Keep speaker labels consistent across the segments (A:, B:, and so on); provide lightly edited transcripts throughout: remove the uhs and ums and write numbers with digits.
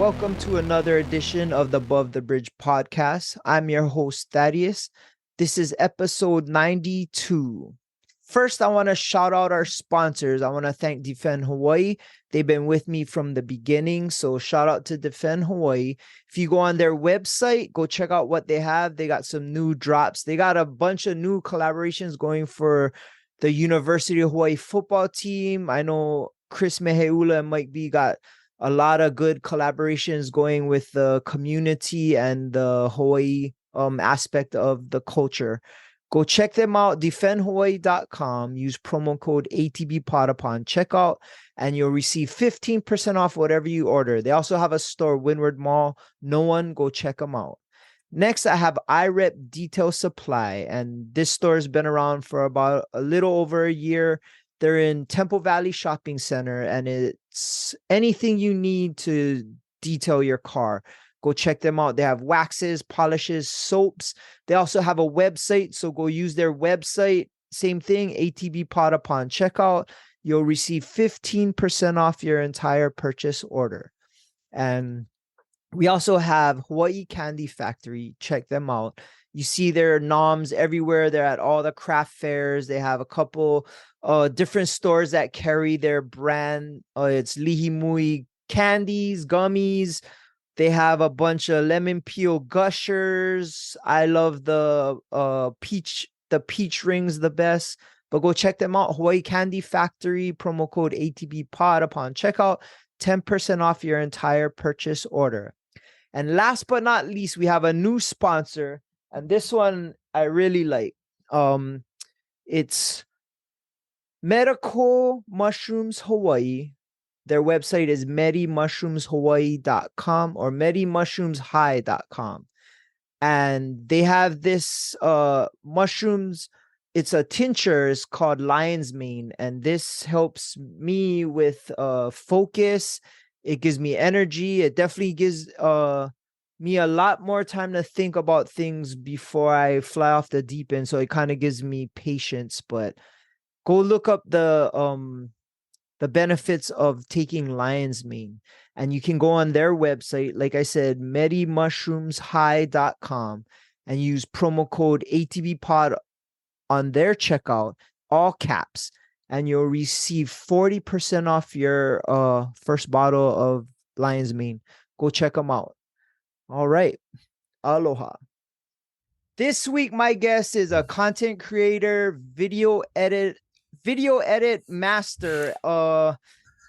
A: welcome to another edition of the Above the Bridge podcast. I'm your host, Thaddeus. This is episode 92. First, I want to shout out our sponsors. I want to thank Defend Hawaii. They've been with me from the beginning, so shout out to Defend Hawaii. If you go on their website, go check out what they have. They got some new drops. They got a bunch of new collaborations going for the University of Hawaii football team. I know Chris Meheula and Mike B got a lot of good collaborations going with the community and the Hawaii aspect of the culture. Go check them out, defendhawaii.com. Use promo code ATBPod upon checkout, and you'll receive 15% off whatever you order. They also have a store, Windward Mall. No one, go check them out. Next, I have iRep Detail Supply, and this store has been around for about a little over a year. They're in Temple Valley Shopping Center, and it's anything you need to detail your car. Go check them out. They have waxes, polishes, soaps. They also have a website, so go use their website. Same thing, ATB Pod upon checkout. You'll receive 15% off your entire purchase order. And we also have Hawaii Candy Factory. Check them out. You see their noms everywhere. They're at all the craft fairs. They have a couple different stores that carry their brand. It's Lihimui candies, gummies. They have a bunch of lemon peel gushers. I love the peach rings the best. But go check them out. Hawaii Candy Factory, promo code ATB Pod upon checkout, 10% off your entire purchase order. And last but not least, we have a new sponsor, and this one I really like. It's Medical Mushrooms Hawaii. Their website is medimushroomshawaii.com or medimushroomshigh.com. And they have this mushrooms. It's a tincture. It's called lion's mane. And this helps me with focus. It gives me energy. It definitely gives me a lot more time to think about things before I fly off the deep end. So it kind of gives me patience. But go look up the benefits of taking lion's mane, and you can go on their website, like I said, medimushroomshigh.com, and use promo code ATBPod on their checkout, all caps, and you'll receive 40% off your first bottle of lion's mane. Go check them out. All right. Aloha. This week, my guest is a content creator, video edit master.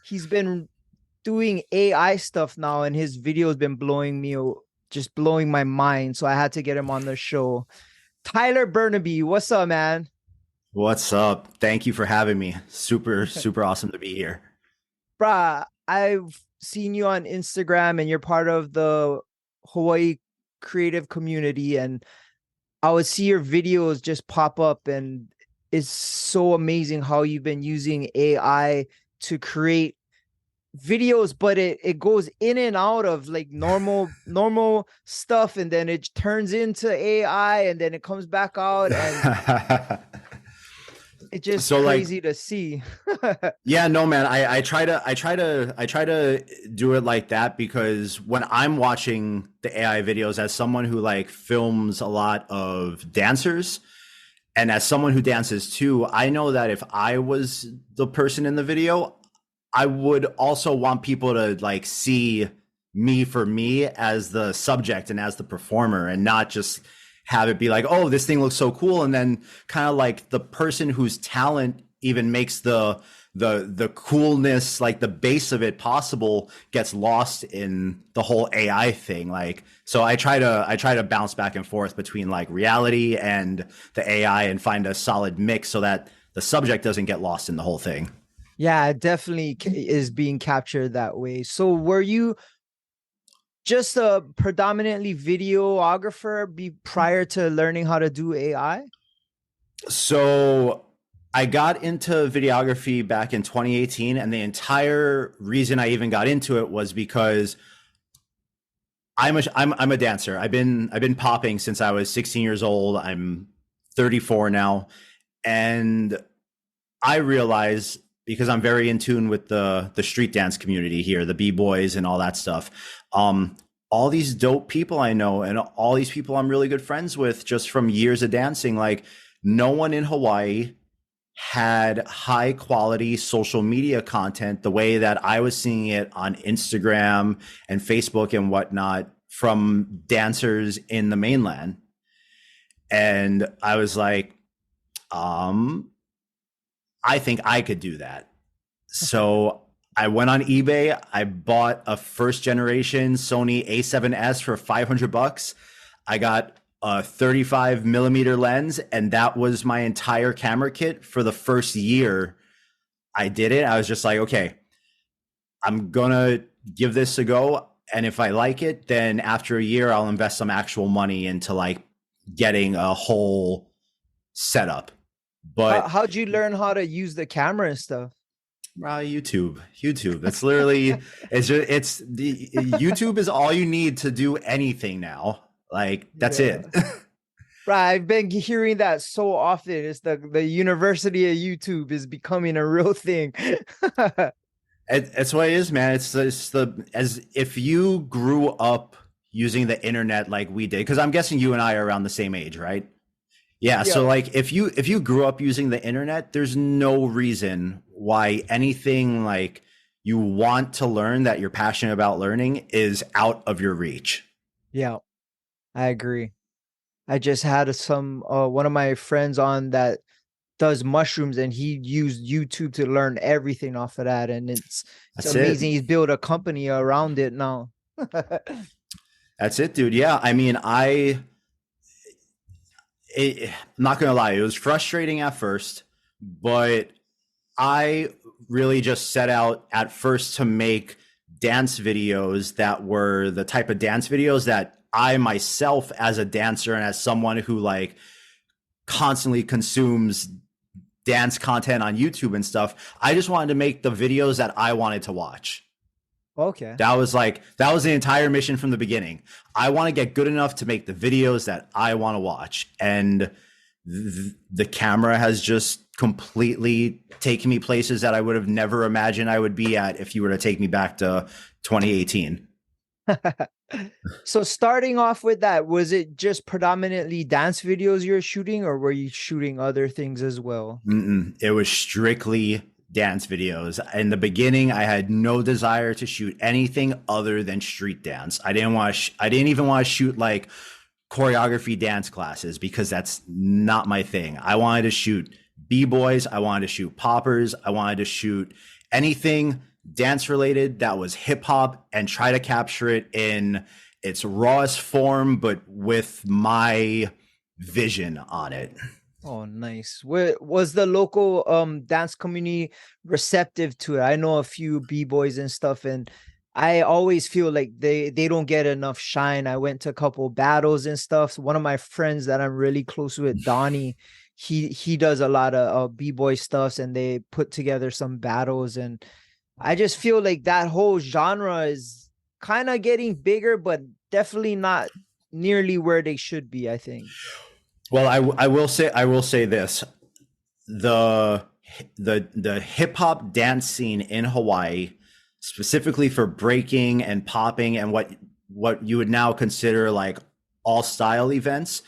A: He's been doing AI stuff now, and his video has been blowing my mind. So I had to get him on the show. Tyler BERNABE, what's up, man?
B: What's up? Thank you for having me. Super awesome to be here.
A: Bruh, I've seen you on Instagram, and you're part of the Hawaii creative community, and I would see your videos just pop up, and it's so amazing how you've been using AI to create videos, but it goes in and out of like normal stuff, and then it turns into AI, and then it comes back out, and it's just crazy to see.
B: Yeah, no, man. I try to do it like that, because when I'm watching the AI videos, as someone who like films a lot of dancers, and as someone who dances too, I know that if I was the person in the video, I would also want people to like see me for me as the subject and as the performer, and not just have it be like, oh, this thing looks so cool. And then kind of like the person whose talent even makes the coolness, like the base of it possible, gets lost in the whole AI thing. Like, so I try to bounce back and forth between like reality and the AI and find a solid mix so that the subject doesn't get lost in the whole thing.
A: Yeah, it definitely is being captured that way. So were you just a predominantly videographer prior to learning how to do AI?
B: So I got into videography back in 2018, and the entire reason I even got into it was because I'm a dancer. I've been popping since I was 16 years old. I'm 34 now, and I realize, because I'm very in tune with the street dance community here, the B-boys and all that stuff. um, all these dope people I know and all these people I'm really good friends with just from years of dancing, like no one in Hawaii had high quality social media content the way that I was seeing it on Instagram and Facebook and whatnot from dancers in the mainland. And I was like, I think I could do that. So I went on eBay. I bought a first generation Sony A7S for $500. I got a 35 millimeter lens, and that was my entire camera kit for the first year I did it. I was just like, okay, I'm gonna give this a go. And if I like it, then after a year, I'll invest some actual money into like getting a whole setup. But
A: How'd you learn how to use the camera and stuff?
B: YouTube. That's literally it's the YouTube is all you need to do anything now. Like that's it.
A: Right, I've been hearing that so often. It's the University of YouTube is becoming a real thing.
B: It's what it is, man. It's the as if you grew up using the internet like we did, because I'm guessing you and I are around the same age, right? Yeah. So like if you grew up using the internet, there's no reason why anything like you want to learn that you're passionate about learning is out of your reach.
A: Yeah, I agree. I just had one of my friends on that does mushrooms, and he used YouTube to learn everything off of that, and it's amazing. He's built a company around it now.
B: That's it, dude. Yeah, I mean, I'm not gonna lie, it was frustrating at first, but I really just set out at first to make dance videos that were the type of dance videos that I myself, as a dancer and as someone who like constantly consumes dance content on YouTube and stuff, I just wanted to make the videos that I wanted to watch.
A: Okay.
B: That was the entire mission from the beginning. I want to get good enough to make the videos that I want to watch. And the camera has just completely taken me places that I would have never imagined I would be at if you were to take me back to 2018.
A: So starting off with that, was it just predominantly dance videos you were shooting, or were you shooting other things as well?
B: It was strictly dance videos. In the beginning, I had no desire to shoot anything other than street dance. I didn't even want to shoot like choreography dance classes because that's not my thing. I wanted to shoot b-boys. I wanted to shoot poppers. I wanted to shoot anything dance related that was hip hop and try to capture it in its rawest form, but with my vision on it.
A: Oh, nice. Was the local dance community receptive to it? I know a few b-boys and stuff, and I always feel like they don't get enough shine. I went to a couple battles and stuff. So one of my friends that I'm really close with, Donnie, he does a lot of b-boy stuffs, and they put together some battles, and I just feel like that whole genre is kind of getting bigger, but definitely not nearly where they should be, I think.
B: Well, I will say this. The hip hop dance scene in Hawaii, specifically for breaking and popping and what you would now consider like all style events,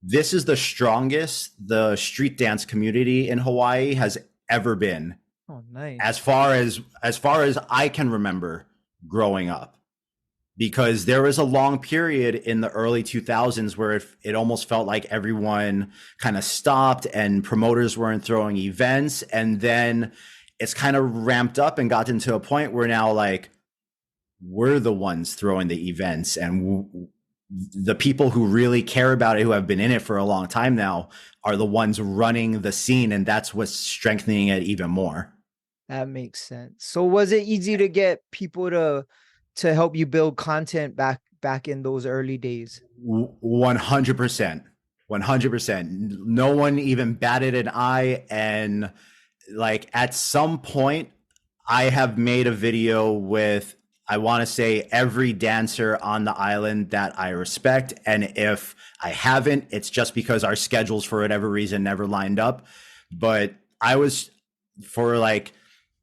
B: this is the strongest the street dance community in Hawaii has ever been.
A: Oh, nice.
B: As far as I can remember growing up, because there was a long period in the early 2000s where it almost felt like everyone kind of stopped and promoters weren't throwing events. And then it's kind of ramped up and gotten to a point where now like we're the ones throwing the events, and the people who really care about it, who have been in it for a long time now, are the ones running the scene. And that's what's strengthening it even more.
A: That makes sense. So was it easy to get people to help you build content back in those early days?
B: 100%. 100%. No one even batted an eye. And like at some point, I have made a video with, I want to say, every dancer on the island that I respect. And if I haven't, it's just because our schedules for whatever reason never lined up. But I was, for like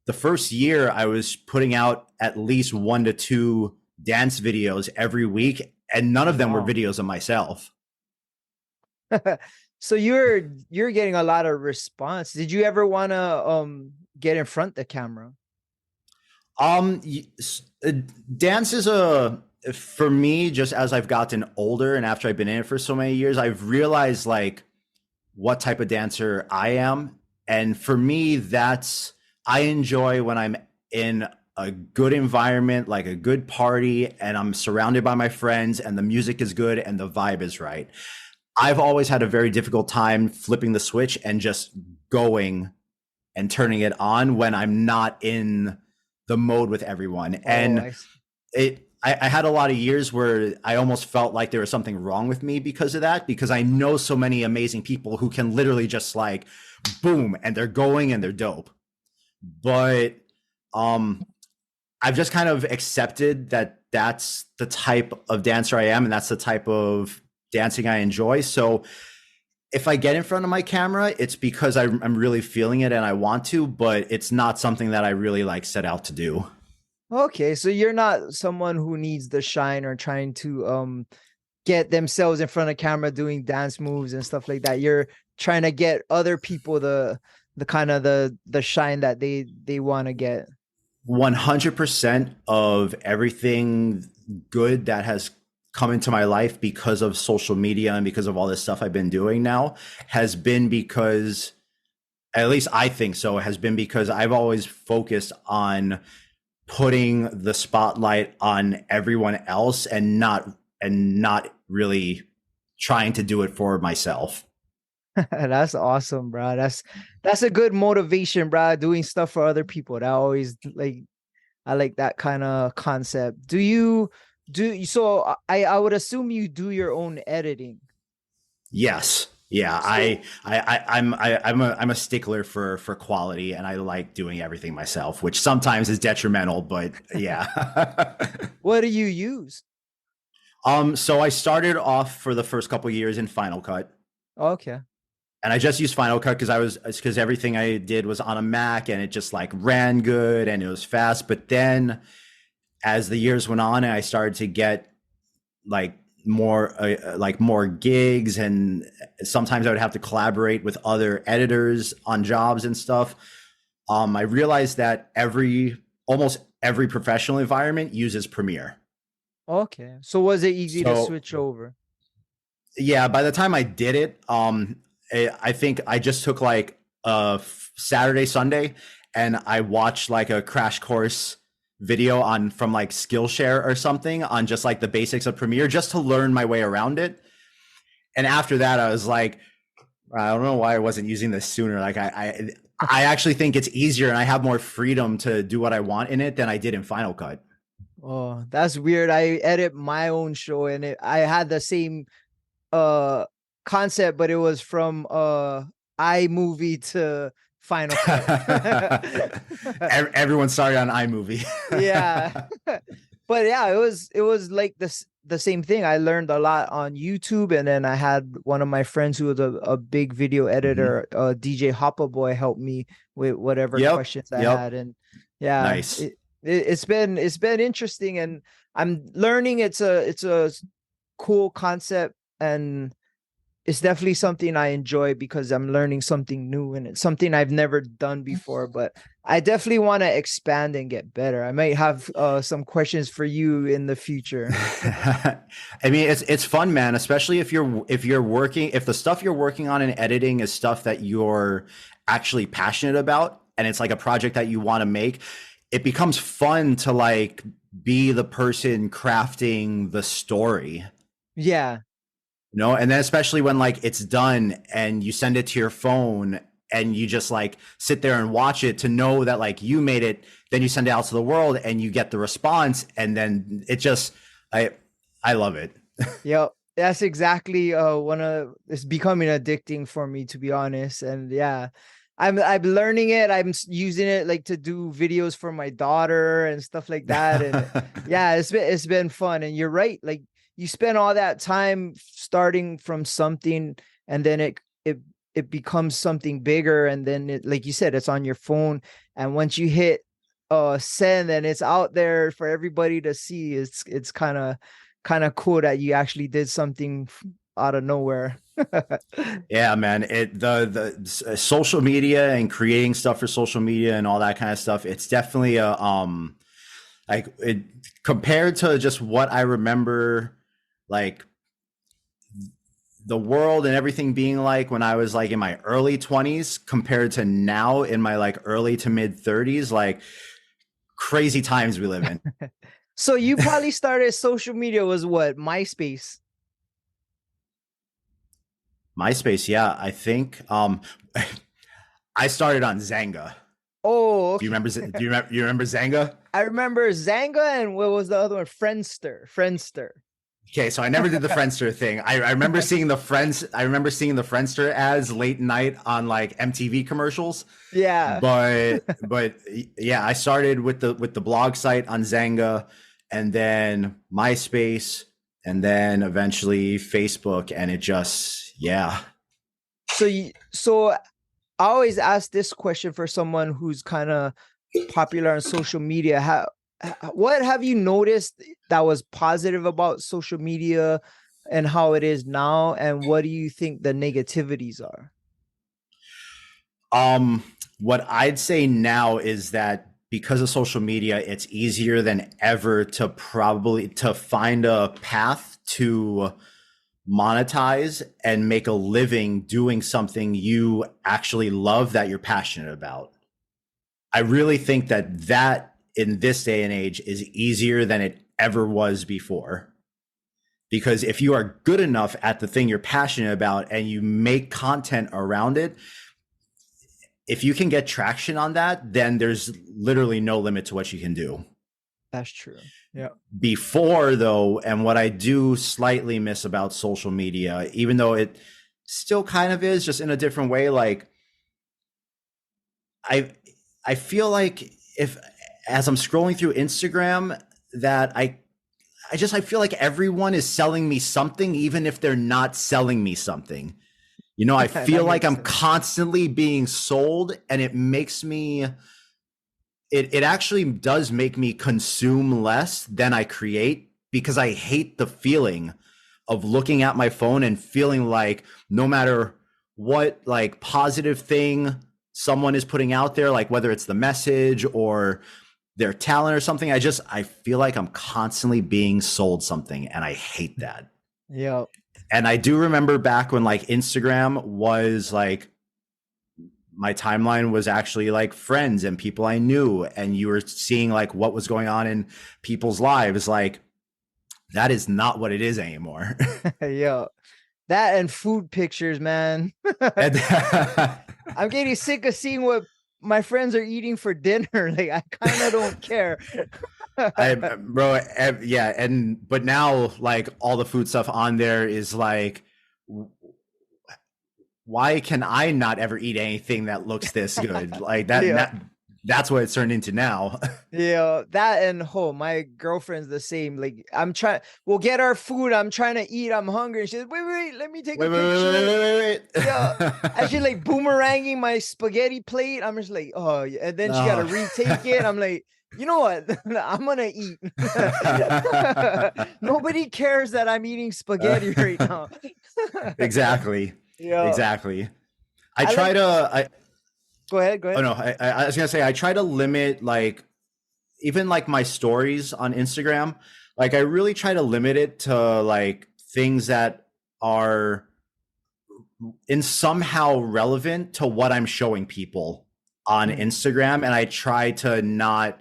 B: the first year, I was putting out at least 1 to 2 dance videos every week, and none of them were
A: Wow.
B: videos of myself.
A: So you're getting a lot of response. Did you ever want to get in front the camera?
B: Um, Dance is a for me. Just as I've gotten older and after I've been in it for so many years, I've realized like what type of dancer I am, and for me, that's I enjoy when I'm in a good environment, like a good party, and I'm surrounded by my friends, and the music is good and the vibe is right. I've always had a very difficult time flipping the switch and just going and turning it on when I'm not in the mode with everyone.
A: Oh,
B: And I had a lot of years where I almost felt like there was something wrong with me because of that, because I know so many amazing people who can literally just like boom and they're going and they're dope. But um I've just kind of accepted that that's the type of dancer I am and that's the type of dancing I enjoy. So if I get in front of my camera, it's because I'm really feeling it and I want to, but it's not something that I really like set out to do.
A: okay. So you're not someone who needs the shine or trying to get themselves in front of camera doing dance moves and stuff like that. You're trying to get other people the kind of the shine that they want to get.
B: 100% of everything good that has come into my life because of social media and because of all this stuff I've been doing now has been because, at least I think so, has been because I've always focused on putting the spotlight on everyone else and not really trying to do it for myself.
A: That's awesome, bro. That's a good motivation, bro. Doing stuff for other people. That always like I like that kind of concept. Do you do so I would assume you do your own editing.
B: Yes. Yeah,
A: So
B: I'm a stickler for quality, and I like doing everything myself, which sometimes is detrimental, but yeah.
A: what do you use?
B: So I started off for the first couple years in Final Cut,
A: Okay.
B: and I just used Final Cut because everything I did was on a Mac, and it just like ran good and it was fast. But then as the years went on, and I started to get like more gigs, and sometimes I would have to collaborate with other editors on jobs and stuff. I realized that almost every professional environment uses Premiere.
A: Okay. So was it easy to
B: So
A: switch over?
B: yeah, by the time I did it, I think I just took like a Saturday, Sunday, and I watched like a crash course video on from like Skillshare or something on just like the basics of Premiere just to learn my way around it. And after that, I was like, I don't know why I wasn't using this sooner. Like I actually think it's easier and I have more freedom to do what I want in it than I did in Final Cut.
A: Oh, that's weird. I edit my own show and I had the same uh concept, but it was from iMovie to Final Cut.
B: Everyone started on iMovie.
A: Yeah. But yeah, it was like the same thing. I learned a lot on YouTube, and then I had one of my friends who was a big video
B: Mhm.
A: editor, DJ Hoppa Boy, help me with whatever
B: Yep.
A: questions I
B: Yep.
A: had. And yeah,
B: Nice.
A: it's been interesting, and I'm learning. It's a cool concept, and it's definitely something I enjoy because I'm learning something new and it's something I've never done before. But I definitely want to expand and get better. I might have some questions for you in the future.
B: I mean, it's fun, man. Especially if the stuff you're working on in editing is stuff that you're actually passionate about, and it's like a project that you want to make. It becomes fun to like be the person crafting the story.
A: Yeah.
B: And then especially when like it's done and you send it to your phone and you just like sit there and watch it to know that like you made it, then you send it out to the world and you get the response, and then it just I I love it.
A: Yep. That's exactly one of it's becoming addicting for me, to be honest. And yeah, I'm learning it. Using it like to do videos for my daughter and stuff like that. And yeah, it's been fun. And you're right. Like you spend all that time starting from something, and then it becomes something bigger, and then like you said, it's on your phone. And once you hit send and it's out there for everybody to see, it's kind of cool that you actually did something out of nowhere.
B: Yeah, man. Social media and creating stuff for social media and all that kind of stuff. It's definitely a like it compared to just what I remember, like the world and everything being like when I was like in my early 20s compared to now in my like early to mid 30s, like crazy times we live in.
A: So you probably started social media was what, MySpace?
B: MySpace, yeah, I think I started on Zanga.
A: Oh,
B: Do you
A: okay.
B: remember? You remember Zanga?
A: I remember Zanga, and what was the other one? Friendster.
B: Okay, so I never did the Friendster thing. I remember seeing the Friends. I remember seeing the Friendster ads late night on like MTV commercials.
A: Yeah.
B: But yeah, I started with the blog site on Zanga, and then MySpace, and then eventually Facebook, and it just yeah.
A: So I always ask this question for someone who's kind of popular on social media. What have you noticed that was positive about social media and how it is now? And what do you think the negativities are?
B: What I'd say now is that because of social media, it's easier than ever to find a path to monetize and make a living doing something you actually love that you're passionate about. I really think that in this day and age is easier than it ever was before. Because if you are good enough at the thing you're passionate about and you make content around it, if you can get traction on that, then there's literally no limit to what you can do.
A: That's true. Yeah.
B: Before, though, and what I do slightly miss about social media, even though it still kind of is just in a different way, like I feel like if as I'm scrolling through Instagram that I feel like everyone is selling me something, even if they're not selling me something. You know, I
A: That
B: feel like
A: makes
B: I'm
A: sense.
B: constantly being sold, and it makes me it actually does make me consume less than I create, because I hate the feeling of looking at my phone and feeling like no matter what like positive thing someone is putting out there, like whether it's the message or their talent or something, I feel like I'm constantly being sold something, and I hate that.
A: Yeah.
B: And I do remember back when like Instagram was like my timeline was actually like friends and people I knew, and you were seeing like what was going on in people's lives. Like that is not what it is anymore.
A: Yeah. That and food pictures, man.
B: And
A: I'm getting sick of seeing what my friends are eating for dinner. Like I kind of don't care.
B: bro, yeah, and but now like all the food stuff on there is like, why can I not ever eat anything that looks this good? Like
A: Yeah.
B: that's what it's turned into now.
A: Yeah, that and my girlfriend's the same. Like we'll get our food. I'm trying to eat. I'm hungry. She's wait, let me take a picture.
B: Wait.
A: Yeah. And she like boomeranging my spaghetti plate. I'm just like, oh yeah. And then she got to retake it. I'm like, you know what? I'm gonna eat. Nobody cares that I'm eating spaghetti right now.
B: Exactly.
A: Yeah.
B: Exactly.
A: Go ahead.
B: Oh no, I was gonna say I try to limit like even like my stories on Instagram. Like I really try to limit it to like things that are in somehow relevant to what I'm showing people on Instagram, and I try to not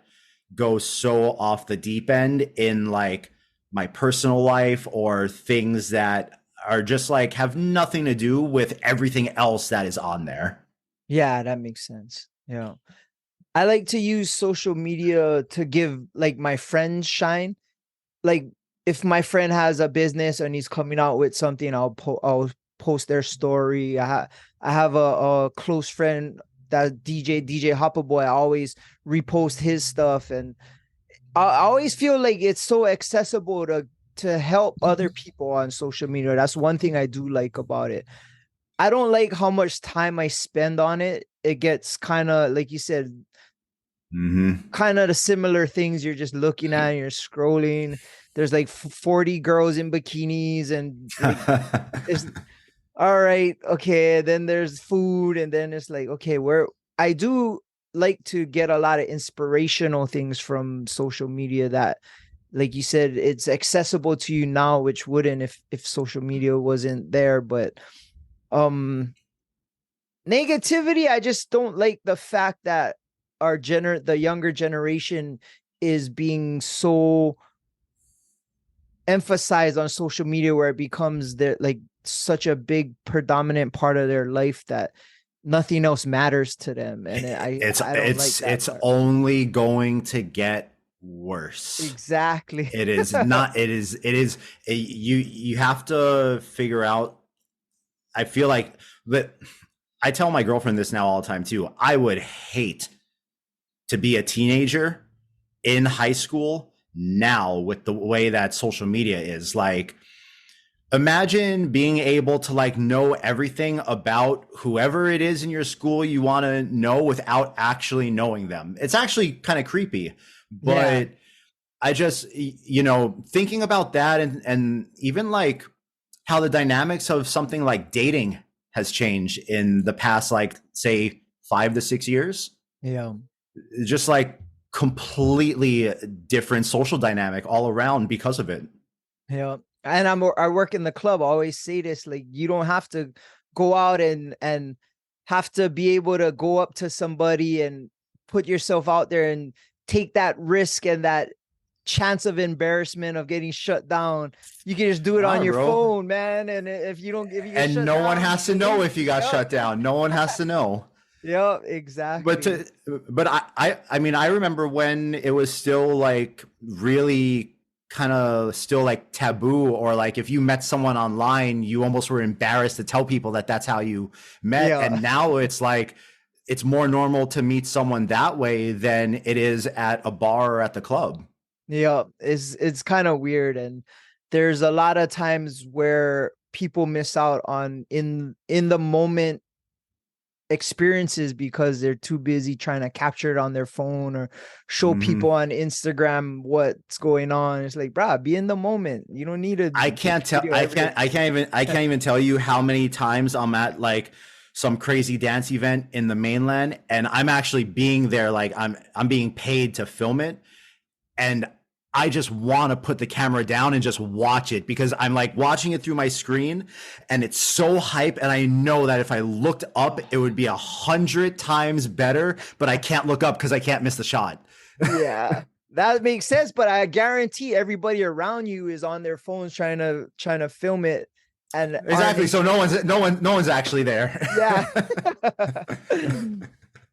B: go so off the deep end in like my personal life or things that are just like have nothing to do with everything else that is on there.
A: Yeah, that makes sense. Yeah. I like to use social media to give like my friends shine. Like if my friend has a business and he's coming out with something, I'll post their story. I have a close friend that DJ Hopper Boy. I always repost his stuff, and I always feel like it's so accessible to help other people on social media. That's one thing I do like about it. I don't like how much time I spend on it. It gets kind of like you said,
B: Mm-hmm.
A: Kind of the similar things you're just looking at and you're scrolling. There's like 40 girls in bikinis and like it's all right, okay. Then there's food, and then it's like, okay, where I do like to get a lot of inspirational things from social media that, like you said, it's accessible to you now, which wouldn't if social media wasn't there. But um negativity, I just don't like the fact that the younger generation is being so emphasized on social media, where it becomes their like such a big predominant part of their life that nothing else matters to them, and I don't like that
B: It's
A: part.
B: only going to get worse.
A: Exactly.
B: It is not. You have to figure out. I feel like that. I tell my girlfriend this now all the time too. I would hate to be a teenager in high school now with the way that social media is. Like, imagine being able to like know everything about whoever it is in your school you want to know without actually knowing them. It's actually kind of creepy,
A: Yeah.
B: but I just, thinking about that, and even like how the dynamics of something like dating has changed in the past, like say 5 to 6 years,
A: Yeah.
B: just like completely different social dynamic all around because of it.
A: Yeah. And I work in the club. I always say this, like, you don't have to go out and have to be able to go up to somebody and put yourself out there and take that risk and that chance of embarrassment of getting shut down. You can just do it
B: All
A: on
B: right,
A: your
B: bro.
A: phone, man. And if you get
B: And
A: shut
B: no one
A: down,
B: has to
A: you
B: know
A: lose.
B: if you got
A: Yep.
B: shut down. No one has to know.
A: Yep,
B: But
A: exactly.
B: to, but I mean, I remember when it was still like really kind of still like taboo, or like if you met someone online, you almost were embarrassed to tell people that that's how you met.
A: Yeah.
B: And now it's like it's more normal to meet someone that way than it is at a bar or at the club.
A: Yeah, it's kind of weird, and there's a lot of times where people miss out on in the moment experiences because they're too busy trying to capture it on their phone or show
B: Mm-hmm.
A: people on Instagram what's going on. It's like, bruh, be in the moment. You don't need to
B: I
A: take
B: can't
A: a
B: tell.
A: video every.
B: I can't even tell you how many times I'm at like some crazy dance event in the mainland, and I'm actually being there. Like I'm being paid to film it, and I just want to put the camera down and just watch it because I'm like watching it through my screen, and it's so hype, and I know that if I looked up, it would be 100 times better, but I can't look up because I can't miss the shot.
A: Yeah, that makes sense, but I guarantee everybody around you is on their phones trying to film it and aren't
B: Exactly. So no one's actually there.
A: yeah.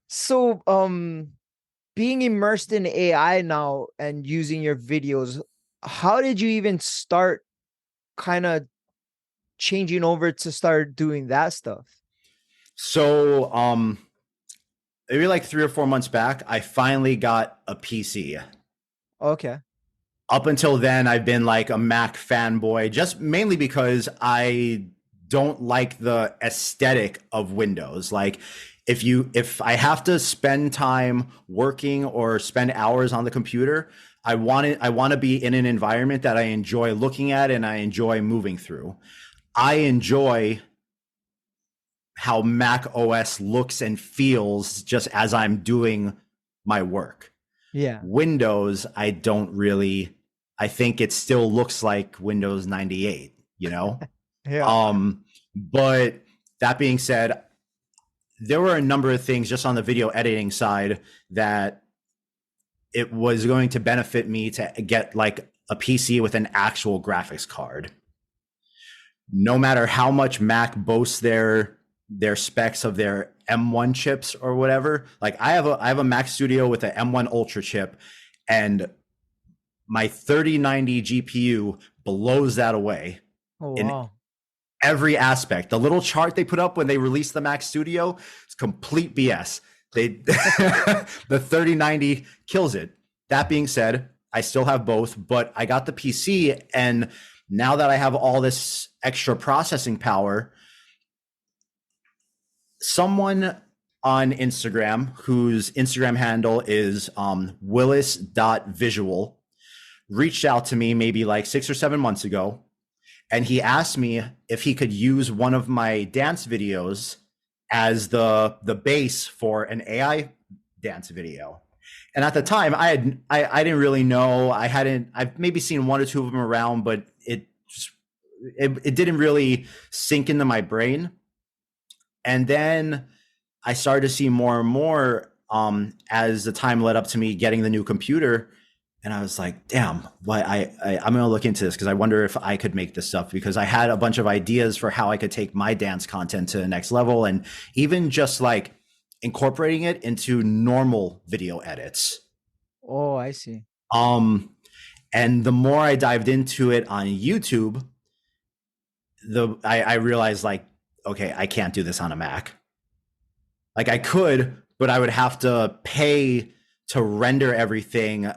A: So, being immersed in AI now and using your videos, how did you even start kind of changing over to start doing that stuff?
B: So maybe like 3 or 4 months back, I finally got a PC.
A: Okay.
B: Up until then, I've been like a Mac fanboy, just mainly because I don't like the aesthetic of Windows. Like if I have to spend time working or spend hours on the computer, I want to be in an environment that I enjoy looking at and I enjoy moving through. I enjoy how Mac OS looks and feels just as I'm doing my work.
A: Yeah.
B: Windows, I don't really. I think it still looks like Windows 98, you know?
A: Yeah.
B: But that being said, there were a number of things just on the video editing side that it was going to benefit me to get like a PC with an actual graphics card. No matter how much Mac boasts their specs of their M1 chips or whatever, like I have a Mac Studio with an M1 Ultra chip, and my 3090 GPU blows that away
A: Oh
B: in
A: wow.
B: every aspect. The little chart they put up when they released the Mac Studio is complete BS. They the 3090 kills it. That being said, I still have both, but I got the PC, and now that I have all this extra processing power, someone on Instagram, whose Instagram handle is willis.visual, reached out to me maybe like 6 or 7 months ago. And he asked me if he could use one of my dance videos as the base for an AI dance video. And at the time, I didn't really know. I've maybe seen one or two of them around, but it didn't really sink into my brain. And then I started to see more and more as the time led up to me getting the new computer. And I was like, damn, I'm going to look into this because I wonder if I could make this stuff, because I had a bunch of ideas for how I could take my dance content to the next level, and even just like incorporating it into normal video edits.
A: Oh, I see.
B: And the more I dived into it on YouTube, I realized like, okay, I can't do this on a Mac. Like I could, but I would have to pay to render everything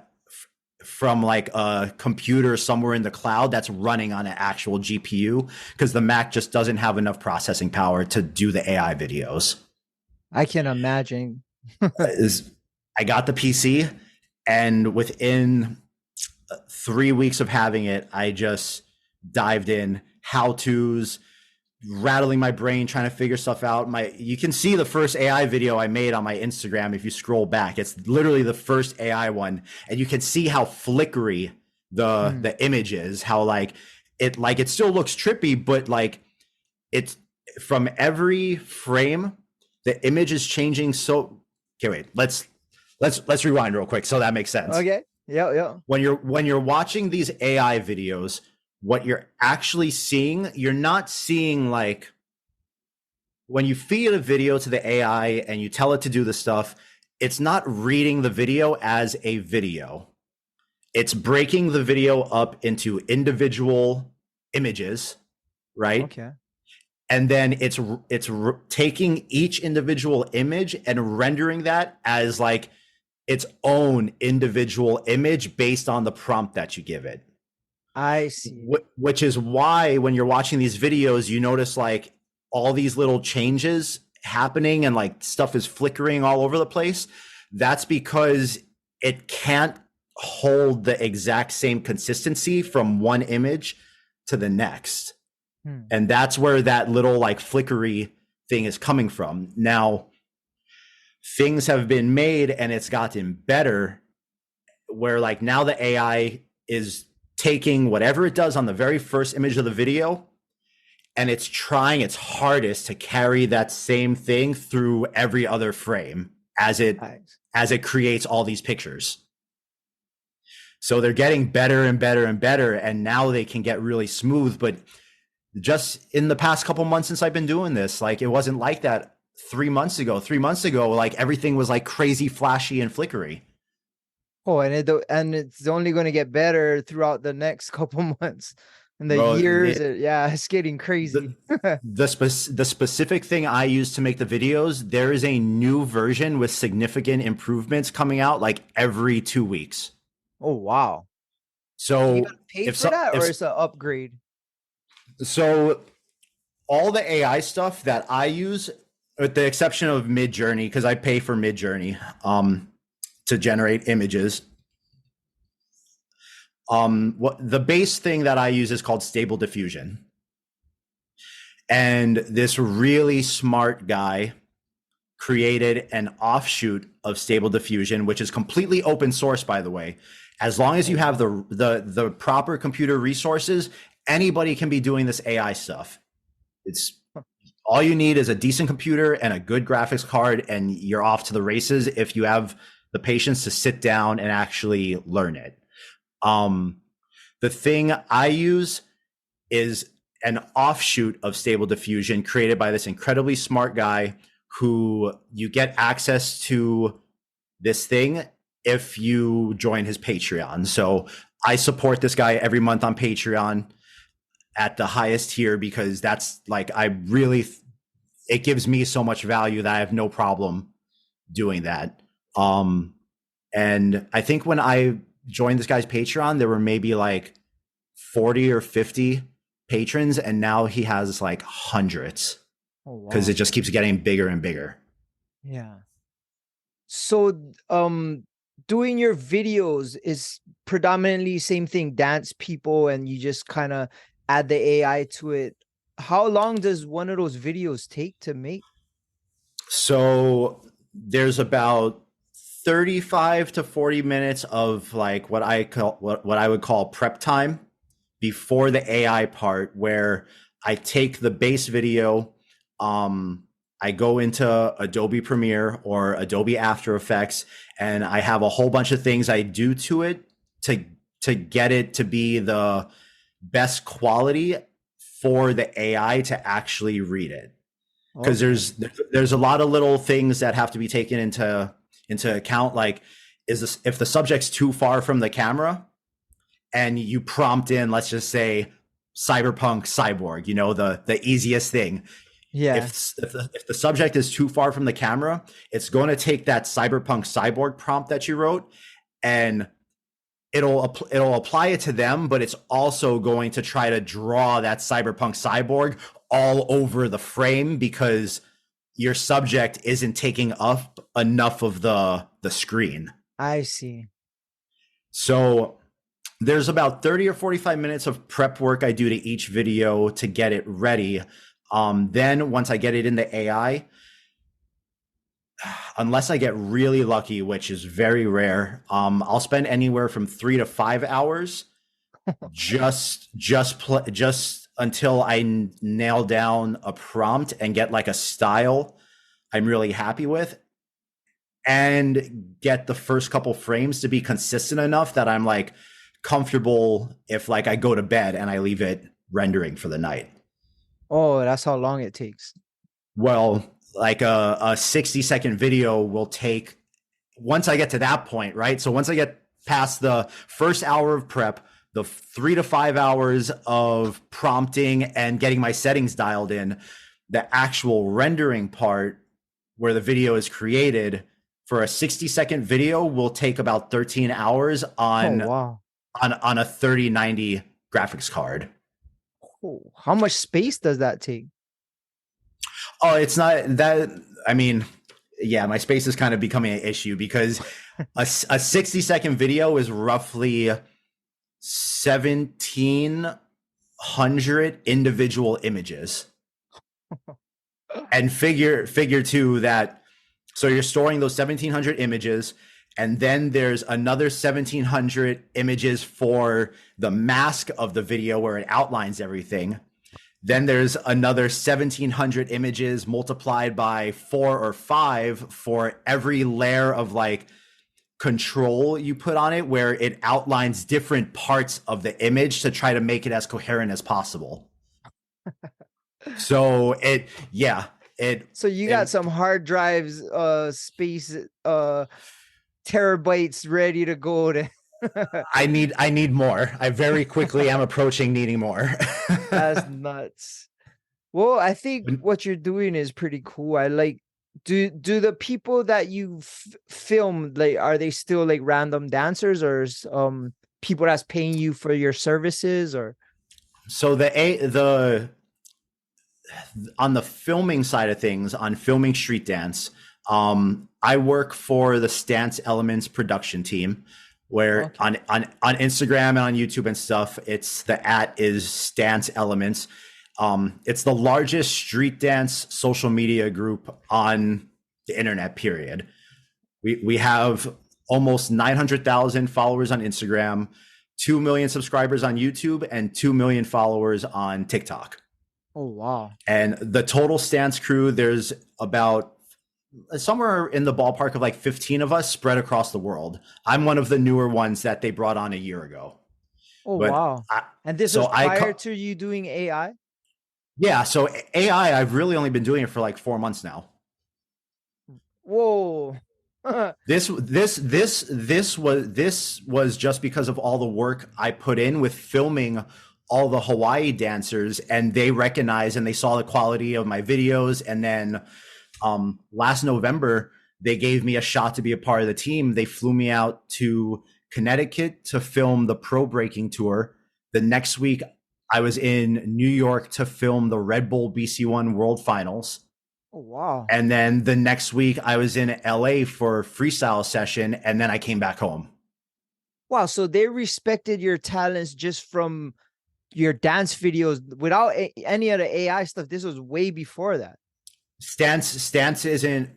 B: from like a computer somewhere in the cloud that's running on an actual GPU, because the Mac just doesn't have enough processing power to do the AI videos.
A: I can imagine.
B: I got the PC, and within 3 weeks of having it, I just dived in, how-tos, rattling my brain, trying to figure stuff out. You can see the first AI video I made on my Instagram if you scroll back. It's literally the first AI one, and you can see how flickery the image is. How it still looks trippy, but like it's from every frame, the image is changing. So okay, wait, let's rewind real quick so that makes sense.
A: Okay. Yeah.
B: When you're watching these AI videos, what you're actually seeing, you're not seeing like when you feed a video to the AI and you tell it to do the stuff, it's not reading the video as a video. It's breaking the video up into individual images, right?
A: Okay.
B: And then it's taking each individual image and rendering that as like its own individual image based on the prompt that you give it.
A: I see.
B: Which is why when you're watching these videos, you notice like all these little changes happening and like stuff is flickering all over the place. That's because it can't hold the exact same consistency from one image to the next. And that's where that little like flickery thing is coming from. Now, things have been made and it's gotten better where like now the AI is taking whatever it does on the very first image of the video, and it's trying its hardest to carry that same thing through every other frame as it creates all these pictures. So they're getting better and better and better, and now they can get really smooth. But just in the past couple months since I've been doing this, like it wasn't like that 3 months ago. 3 months ago, like everything was like crazy flashy and flickery.
A: Oh, and it's only going to get better throughout the next couple months and the years. It's getting crazy.
B: The specific thing I use to make the videos, there is a new version with significant improvements coming out like every 2 weeks.
A: Oh, wow.
B: So
A: you got to pay for that, or it's an upgrade?
B: So all the AI stuff that I use, with the exception of Midjourney, because I pay for Midjourney to generate images. What the base thing that I use is called Stable Diffusion. And this really smart guy created an offshoot of Stable Diffusion, which is completely open source, by the way. As long as you have the proper computer resources, anybody can be doing this AI stuff. It's all you need is a decent computer and a good graphics card, and you're off to the races if you have the patience to sit down and actually learn it. The thing I use is an offshoot of Stable Diffusion created by this incredibly smart guy who you get access to this thing if you join his Patreon. So I support this guy every month on Patreon at the highest tier, because that's like, it gives me so much value that I have no problem doing that. And I think when I joined this guy's Patreon, there were maybe like 40 or 50 patrons, and now he has like hundreds because it just keeps getting bigger and bigger.
A: Yeah. So, doing your videos is predominantly same thing, dance people, and you just kind of add the AI to it. How long does one of those videos take to make?
B: So there's about 35 to 40 minutes of like what I would call prep time before the AI part, where I take the base video, um, I go into Adobe Premiere or Adobe After Effects, and I have a whole bunch of things I do to it to get it to be the best quality for the AI to actually read it. Because
A: Okay.
B: there's a lot of little things that have to be taken into account, like is this, if the subject's too far from the camera and you prompt in, let's just say, cyberpunk cyborg, the easiest thing.
A: Yeah,
B: If the subject is too far from the camera, it's going to take that cyberpunk cyborg prompt that you wrote, and it'll apply it to them, but it's also going to try to draw that cyberpunk cyborg all over the frame because your subject isn't taking up enough of the screen.
A: I see.
B: So there's about 30 or 45 minutes of prep work I do to each video to get it ready. Then once I get it in the AI, unless I get really lucky, which is very rare, I'll spend anywhere from 3 to 5 hours just until I nail down a prompt and get like a style I'm really happy with, and get the first couple frames to be consistent enough that I'm like comfortable if like I go to bed and I leave it rendering for the night.
A: Oh, that's how long it takes.
B: Well, like a 60-second video will take, once I get to that point, right? So once I get past the first hour of prep, the 3 to 5 hours of prompting and getting my settings dialed in, the actual rendering part where the video is created for a 60-second video will take about 13 hours
A: Oh,
B: on
A: wow.
B: a 3090 graphics card.
A: Oh, how much space does that take?
B: Oh, it's not that. I mean, yeah, my space is kind of becoming an issue because a 60-second video is roughly 1,700 individual images. And figure too that, so you're storing those 1,700 images, and then there's another 1,700 images for the mask of the video where it outlines everything. Then there's another 1,700 images multiplied by 4 or 5 for every layer of like control you put on it, where it outlines different parts of the image to try to make it as coherent as possible. So yeah,
A: So you
B: it
A: got some hard drives, space, terabytes ready to go to.
B: I need more. I very quickly am approaching needing more.
A: That's nuts. Well, I think what you're doing is pretty cool. I like, do the people that you filmed, like, are they still like random dancers, or people that's paying you for your services, or?
B: So the on the filming side of things, on filming street dance, I work for the Stance Elements production team, where
A: Okay.
B: on Instagram and on YouTube and stuff, it's the @ is Stance Elements. It's the largest street dance social media group on the internet, period. We have almost 900,000 followers on Instagram, 2 million subscribers on YouTube, and 2 million followers on TikTok.
A: Oh, wow.
B: And the total Stance crew, there's about somewhere in the ballpark of like 15 of us spread across the world. I'm one of the newer ones that they brought on a year ago.
A: Oh,
B: But
A: wow. And this
B: so
A: was
B: I
A: prior to you doing AI?
B: yeah, so AI, I've really only been doing it for like 4 months now.
A: Whoa.
B: This was just because of all the work I put in with filming all the Hawaii dancers, and they recognized and they saw the quality of my videos. And then last November, they gave me a shot to be a part of the team. They flew me out to Connecticut to film the pro breaking tour. The next week, I was in New York to film the Red Bull BC1 World Finals.
A: Oh, wow.
B: And then the next week I was in LA for a freestyle session, and then I came back home.
A: Wow. So they respected your talents just from your dance videos without any of the AI stuff. This was way before that.
B: Stance isn't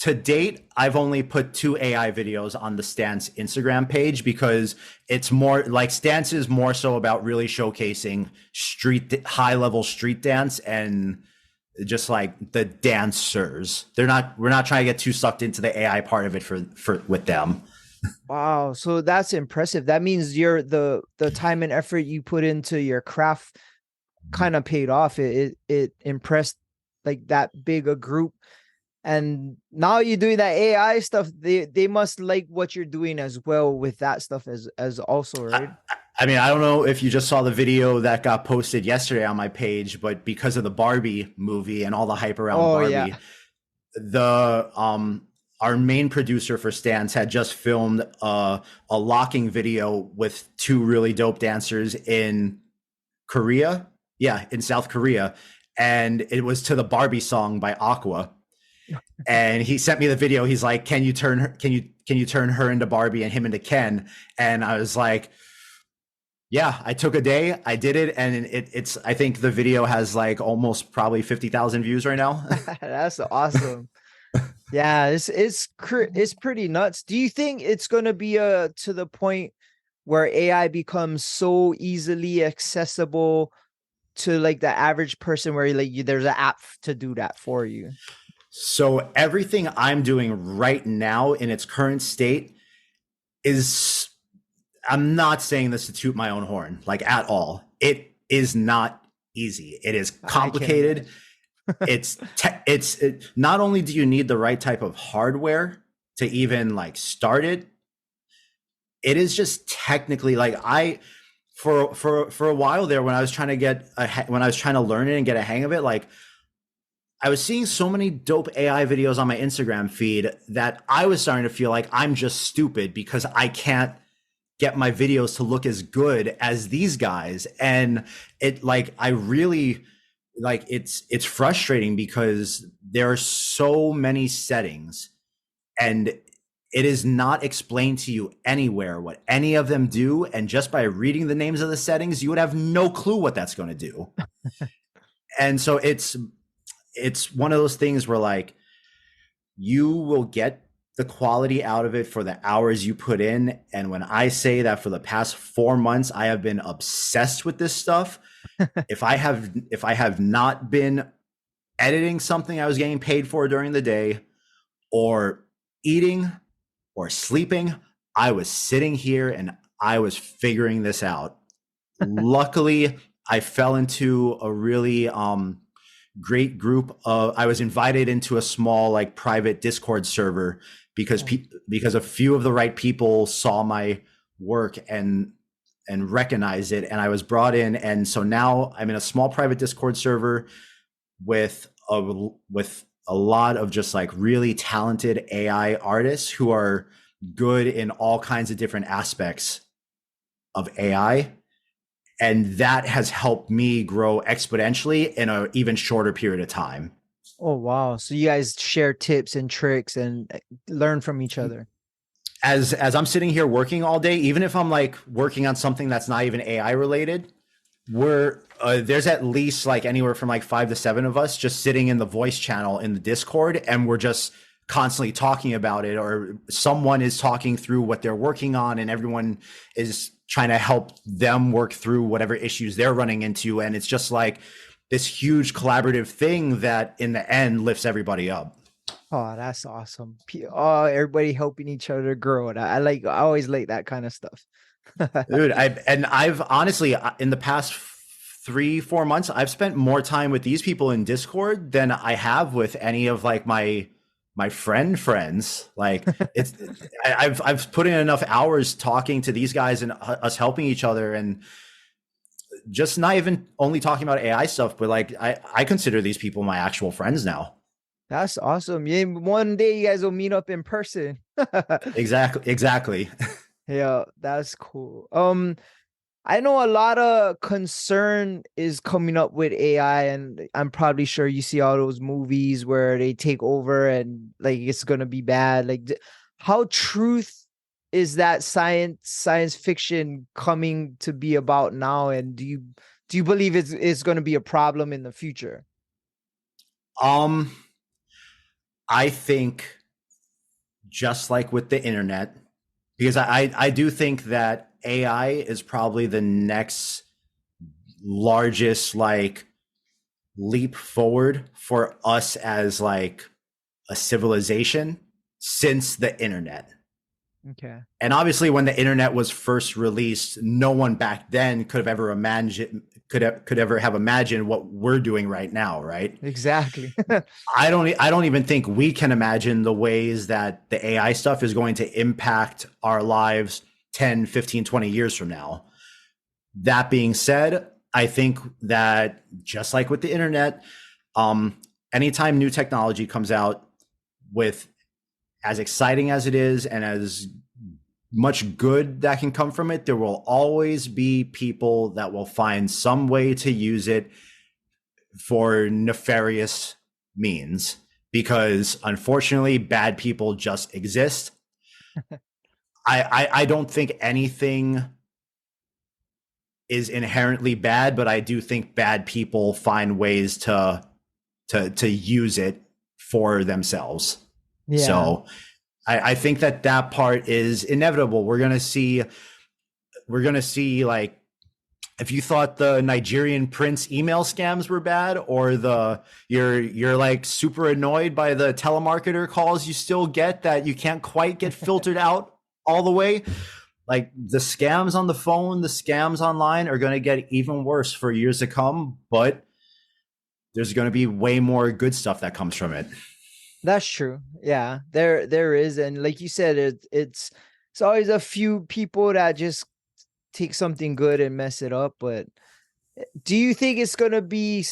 B: to date. I've only put 2 AI videos on the Stance Instagram page because it's more like Stance is more so about really showcasing high level street dance and just like the dancers. We're not trying to get too sucked into the AI part of it for with them.
A: Wow. So that's impressive. That means the time and effort you put into your craft kind of paid off. It impressed like that big a group. And now you're doing that AI stuff. They must like what you're doing as well with that stuff as also,
B: I,
A: right?
B: I mean, I don't know if you just saw the video that got posted yesterday on my page, but because of the Barbie movie and all the hype around
A: Oh yeah.
B: Barbie, the our main producer for Stance had just filmed a locking video with 2 really dope dancers in Korea. Yeah, in South Korea. And it was to the Barbie song by Aqua. And he sent me the video. He's like, "Can you turn her? Can you turn her into Barbie and him into Ken?" And I was like, "Yeah." I took a day. I did it, and it's. I think the video has like almost probably 50,000 views right now.
A: That's awesome. Yeah, it's pretty nuts. Do you think it's going to be to the point where AI becomes so easily accessible to like the average person where like there's an app to do that for you?
B: So everything I'm doing right now in its current state is, I'm not saying this to toot my own horn, like at all. It is not easy. It is
A: I can
B: complicated.
A: imagine.
B: Not only do you need the right type of hardware to even like start it, it is just technically like for a while there when I was trying to when I was trying to learn it and get a hang of it, like I was seeing so many dope AI videos on my Instagram feed that I was starting to feel like I'm just stupid because I can't get my videos to look as good as these guys. And it like I really like it's frustrating because there are so many settings and it is not explained to you anywhere what any of them do. And just by reading the names of the settings, you would have no clue what that's going to do. And so it's one of those things where like you will get the quality out of it for the hours you put in. And when I say that for the past 4 months, I have been obsessed with this stuff. If I have not been editing something I was getting paid for during the day or eating or sleeping, I was sitting here and I was figuring this out. Luckily, I fell into a really great group of, I was invited into a small like private Discord server because because a few of the right people saw my work and recognized it, and I was brought in. And so now I'm in a small private Discord server with a lot of just like really talented AI artists who are good in all kinds of different aspects of AI. And that has helped me grow exponentially in an even shorter period of time.
A: Oh wow. So you guys share tips and tricks and learn from each other.
B: As I'm sitting here working all day, even if I'm like working on something that's not even AI related, we're there's at least like anywhere from like 5 to 7 of us just sitting in the voice channel in the Discord, and we're just constantly talking about it, or someone is talking through what they're working on and everyone is trying to help them work through whatever issues they're running into. And it's just like this huge collaborative thing that in the end lifts everybody up.
A: Oh, that's awesome. Oh, everybody helping each other grow. I always like that kind of stuff.
B: Dude, I've honestly in the past 3-4 months, I've spent more time with these people in Discord than I have with any of like my friends. Like it's I've put in enough hours talking to these guys and us helping each other, and just not even only talking about AI stuff, but like I consider these people my actual friends now.
A: That's awesome. Yeah, one day you guys will meet up in person.
B: Exactly.
A: Yeah, that's cool. I know a lot of concern is coming up with AI, and I'm probably sure you see all those movies where they take over and like it's gonna be bad. Like, how truth is that science fiction coming to be about now? And do you believe it's going to be a problem in the future?
B: Um, I think just like with the internet, because I do think that AI is probably the next largest like leap forward for us as like a civilization since the internet.
A: Okay.
B: And obviously when the internet was first released, no one back then could have ever imagined could ever have imagined what we're doing right now, right?
A: Exactly.
B: I don't even think we can imagine the ways that the AI stuff is going to impact our lives 10, 15, 20 years from now. That being said, I think that just like with the internet, anytime new technology comes out with as exciting as it is and as much good that can come from it, there will always be people that will find some way to use it for nefarious means because unfortunately bad people just exist. I don't think anything is inherently bad, but I do think bad people find ways to use it for themselves.
A: Yeah.
B: So I think that that part is inevitable. We're gonna see like if you thought the Nigerian prince email scams were bad, or the you're like super annoyed by the telemarketer calls you still get that you can't quite get filtered out all the way. Like the scams on the phone, the scams online are going to get even worse for years to come, but there's going to be way more good stuff that comes from it.
A: That's true. Yeah, there is, and like you said, it's always a few people that just take something good and mess it up. But do you think it's gonna be?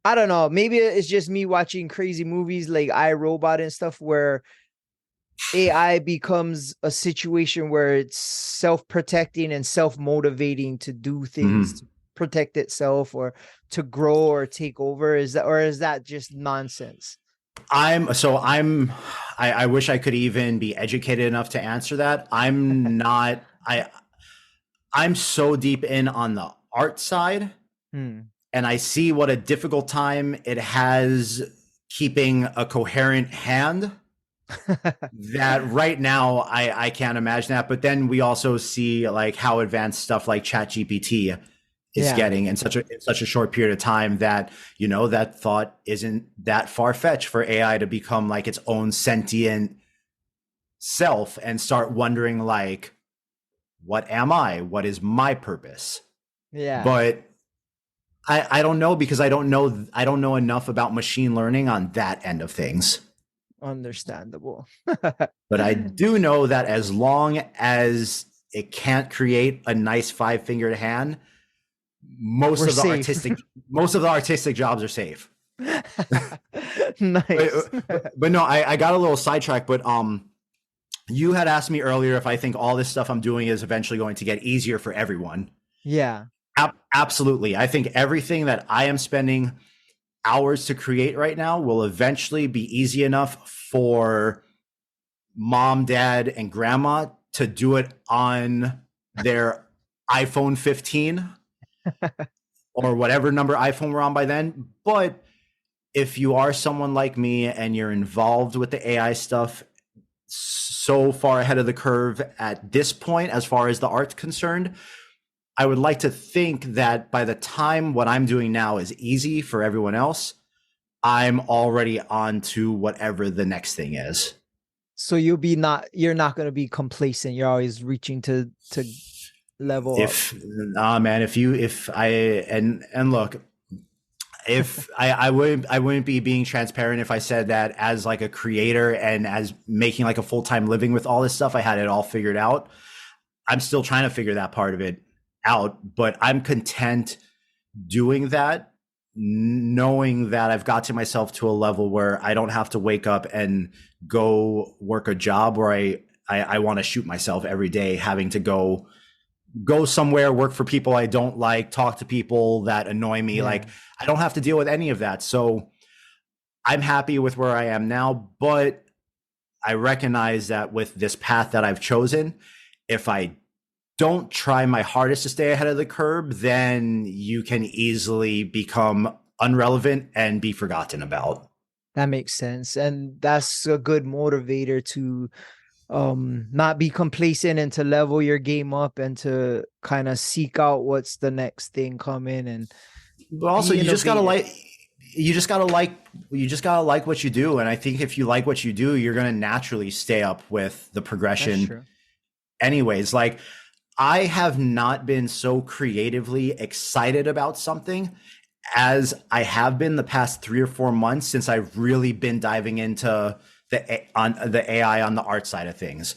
A: I don't know. Maybe it's just me watching crazy movies like iRobot and stuff, where AI becomes a situation where it's self-protecting and self-motivating to do things
B: Mm-hmm.
A: to protect itself or to grow or take over. Is that just nonsense?
B: I'm so I'm I wish I could even be educated enough to answer that. I'm not I'm so deep in on the art side
A: Hmm.
B: and I see what a difficult time it has keeping a coherent hand that right now I can't imagine that. But then we also see like how advanced stuff like ChatGPT is
A: Yeah.
B: getting in such a short period of time that you know that thought isn't that far fetched for AI to become like its own sentient self and start wondering like, what am I? What is my purpose?
A: Yeah.
B: But I don't know because I don't know enough about machine learning on that end of things.
A: Understandable.
B: But I do know that as long as it can't create a nice five-fingered hand,
A: We're safe.
B: most of the artistic jobs are safe.
A: Nice.
B: But no, I got a little sidetracked. But you had asked me earlier if I think all this stuff I'm doing is eventually going to get easier for everyone.
A: Yeah.
B: Absolutely, I think everything that I am spending hours to create right now will eventually be easy enough for mom, dad, and grandma to do it on their iPhone 15 or whatever number iPhone we're on by then. But if you are someone like me and you're involved with the AI stuff so far ahead of the curve at this point, as far as the art's concerned, I would like to think that by the time what I'm doing now is easy for everyone else, I'm already on to whatever the next thing is.
A: So you're not going to be complacent. You're always reaching to level up.
B: If man, if I and look, if I wouldn't be being transparent if I said that as like a creator and as making like a full-time living with all this stuff, I had it all figured out. I'm still trying to figure that part of it out, but I'm content doing that, knowing that I've got to myself to a level where I don't have to wake up and go work a job where I want to shoot myself every day, having to go go somewhere, work for people I don't like, talk to people that annoy me.
A: Yeah.
B: Like, I don't have to deal with any of that. So I'm happy with where I am now, but I recognize that with this path that I've chosen, if I don't try my hardest to stay ahead of the curve, then you can easily become irrelevant and be forgotten about.
A: That makes sense. And that's a good motivator to not be complacent and to level your game up and to kind of seek out what's the next thing coming and
B: But also,
A: be innovative.
B: you just gotta like, you just gotta like what you do. And I think if you like what you do, you're gonna naturally stay up with the
A: That's
B: progression.
A: true.
B: Anyways, like, I have not been so creatively excited about something as I have been the past 3 or 4 months since I've really been diving into the AI on the art side of things.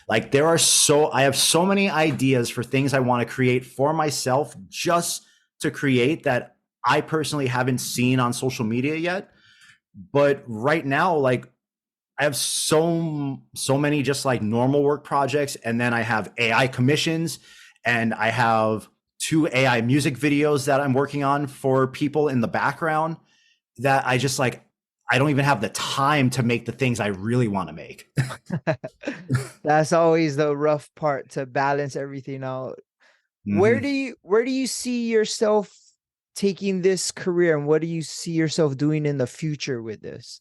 B: Like, I have so many ideas for things I want to create for myself, just to create, that I personally haven't seen on social media yet. But right now, like, I have so many just like normal work projects, and then I have AI commissions, and I have 2 AI music videos that I'm working on for people in the background, that I just like, I don't even have the time to make the things I really want to make.
A: That's always the rough part, to balance everything out.
B: Mm-hmm.
A: Where do you see yourself taking this career, and what do you see yourself doing in the future with this?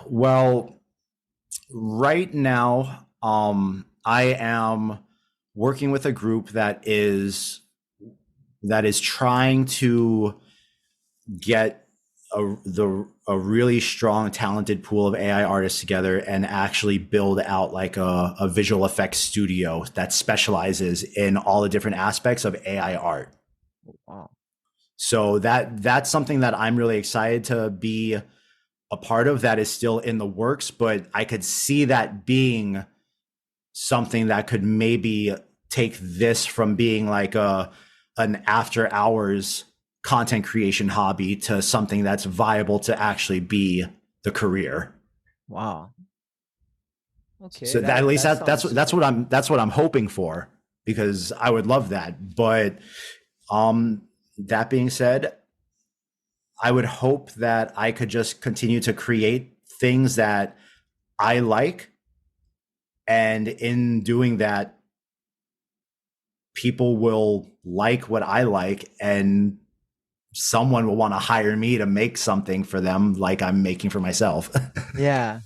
B: Well, right now, I am working with a group that is trying to get a really strong, talented pool of AI artists together and actually build out like a visual effects studio that specializes in all the different aspects of AI art.
A: Wow.
B: So that's something that I'm really excited to be a part of. That is still in the works, but I could see that being something that could maybe take this from being like an after hours content creation hobby to something that's viable to actually be the career.
A: Wow. Okay,
B: So that, at least
A: that sounds
B: that's
A: cool.
B: what I'm hoping for, because I would love that. But that being said, I would hope that I could just continue to create things that I like, and in doing that, people will like what I like, and someone will want to hire me to make something for them like I'm making for myself.
A: Yeah,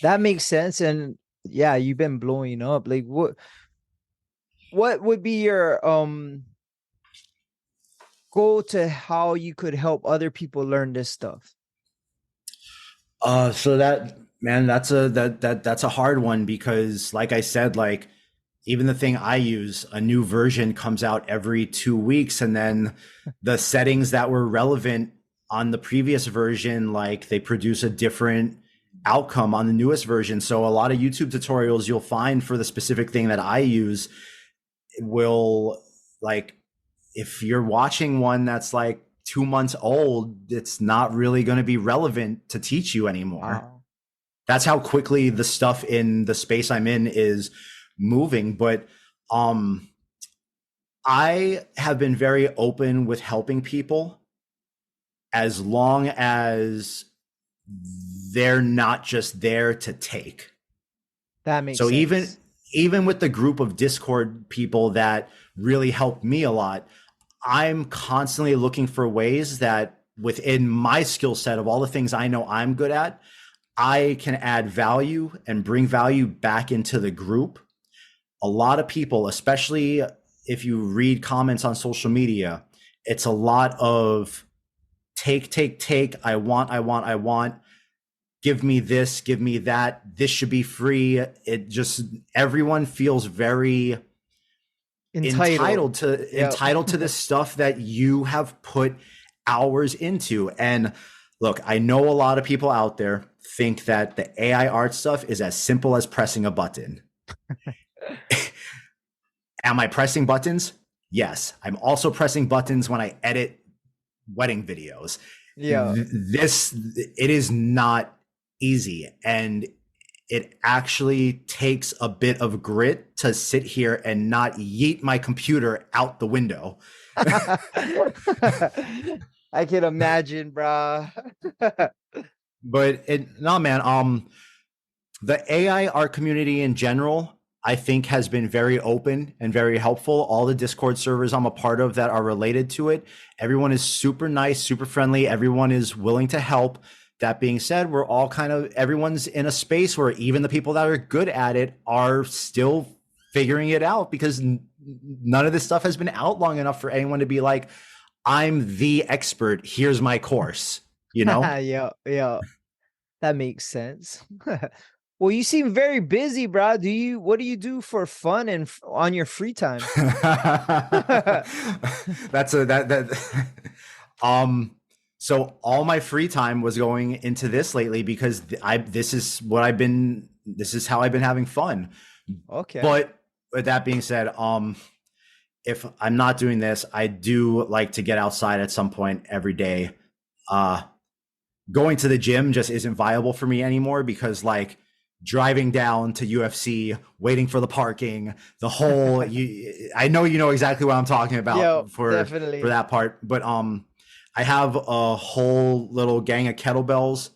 A: that makes sense. And yeah, you've been blowing up. Like what would be your goal to how you could help other people learn this stuff?
B: So that, man, that's a hard one, because like I said, like, even the thing I use, a new version comes out every 2 weeks, and then the settings that were relevant on the previous version, like, they produce a different outcome on the newest version. So a lot of YouTube tutorials you'll find for the specific thing that I use will, like, if you're watching one that's like 2 months old, it's not really going to be relevant to teach you anymore.
A: Wow.
B: That's how quickly the stuff in the space I'm in is moving. But um I have been very open with helping people, as long as they're not just there to take.
A: That makes
B: So
A: sense.
B: even with the group of Discord people that really helped me a lot, I'm constantly looking for ways that within my skill set of all the things I know I'm good at, I can add value and bring value back into the group. A lot of people, especially if you read comments on social media, it's a lot of take. I want. Give me this, give me that. This should be free. It just, everyone feels very
A: Entitled. Yep.
B: entitled to this stuff that you have put hours into. And look, I know a lot of people out there think that the AI art stuff is as simple as pressing a button. Am I pressing buttons? Yes. I'm also pressing buttons when I edit wedding videos.
A: Yeah.
B: It is not easy. And it actually takes a bit of grit to sit here and not yeet my computer out the window.
A: I can imagine, bro.
B: But no, man, the AI art community in general, I think, has been very open and very helpful. All the Discord servers I'm a part of that are related to it, everyone is super nice, super friendly. Everyone is willing to help. That being said, we're all everyone's in a space where even the people that are good at it are still figuring it out, because none of this stuff has been out long enough for anyone to be like, I'm the expert, here's my course, you know?
A: Yeah, yeah. That makes sense. Well, you seem very busy, bro. What do you do for fun and on your free time?
B: That's a that um so all my free time was going into this lately, because this is how I've been having fun.
A: Okay.
B: But with that being said, if I'm not doing this, I do like to get outside at some point every day. Going to the gym just isn't viable for me anymore, because like driving down to UFC, waiting for the parking, the whole I know you know exactly what I'm talking about.
A: Yeah,
B: for
A: definitely.
B: that part. But I have a whole little gang of kettlebells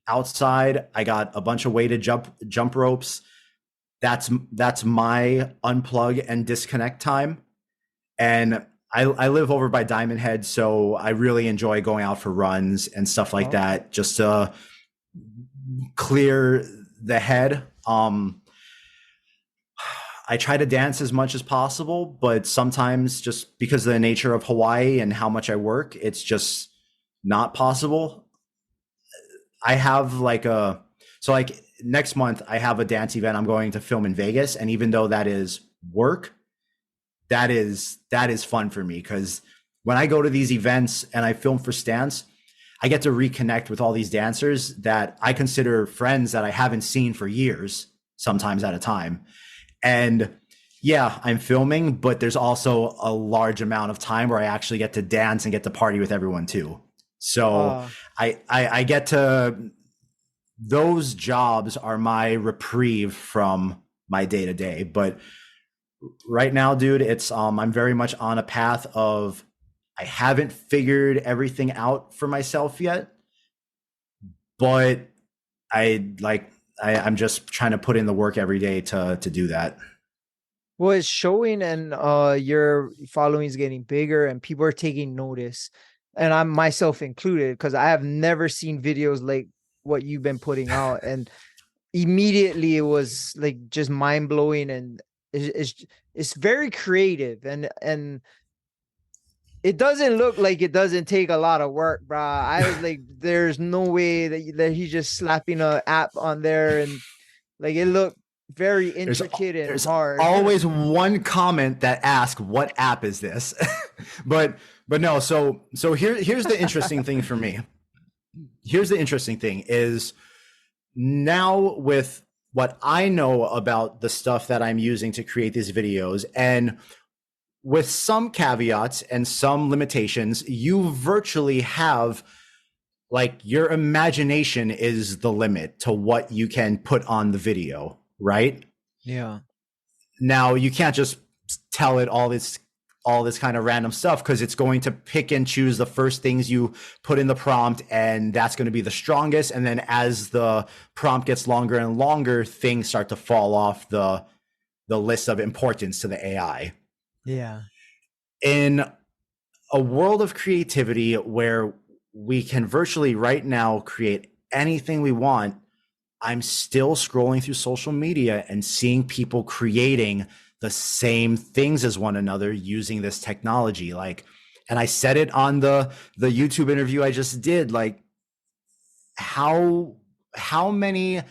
B: outside. I got a bunch of weighted jump ropes. That's my unplug and disconnect time. And I live over by Diamond Head, so I really enjoy going out for runs and stuff like
A: Okay.
B: that, just to clear the head. I try to dance as much as possible, but sometimes, just because of the nature of Hawaii and how much I work, it's just not possible. I have like next month I have a dance event I'm going to film in Vegas, and even though that is work, that is fun for me, because when I go to these events and I film for Stance, I get to reconnect with all these dancers that I consider friends that I haven't seen for years, sometimes at a time. And yeah, I'm filming, but there's also a large amount of time where I actually get to dance and get to party with everyone too. So
A: Uh,
B: I get to, those jobs are my reprieve from my day to day. But right now, dude, it's I'm very much on a path of, I haven't figured everything out for myself yet, but I'm just trying to put in the work every day to do that.
A: well, it's showing, and your following is getting bigger and people are taking notice. And I'm myself included, because I have never seen videos like what you've been putting out. And immediately it was like just mind blowing, and it's very creative, and it doesn't look like it doesn't take a lot of work, bro. I was like, there's no way that he's just slapping a app on there, and like it looked very
B: There's
A: intricate and
B: there's
A: hard.
B: always one comment that asks, "What app is this?" but no. So here's the interesting thing for me. Here's the interesting thing is, now with what I know about the stuff that I'm using to create these videos, and with some caveats and some limitations, you virtually have, like, your imagination is the limit to what you can put on the video, right?
A: Yeah.
B: Now you can't just tell it all this kind of random stuff, because it's going to pick and choose the first things you put in the prompt, and that's going to be the strongest. And then as the prompt gets longer and longer, things start to fall off the list of importance to the AI.
A: Yeah.
B: In a world of creativity where we can virtually right now create anything we want, I'm still scrolling through social media and seeing people creating the same things as one another using this technology. Like, and I said it on the YouTube interview I just did, like, how many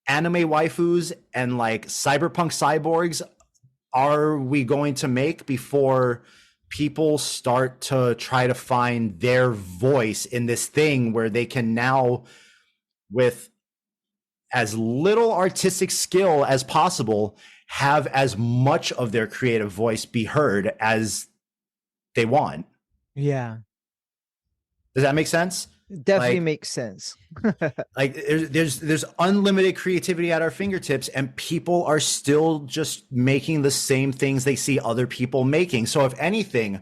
B: anime waifus and like cyberpunk cyborgs are we going to make before people start to try to find their voice in this thing, where they can now, with as little artistic skill as possible, have as much of their creative voice be heard as they want?
A: Yeah.
B: Does that make sense?
A: Definitely
B: Like
A: makes sense.
B: there's unlimited creativity at our fingertips, and people are still just making the same things they see other people making. So if anything,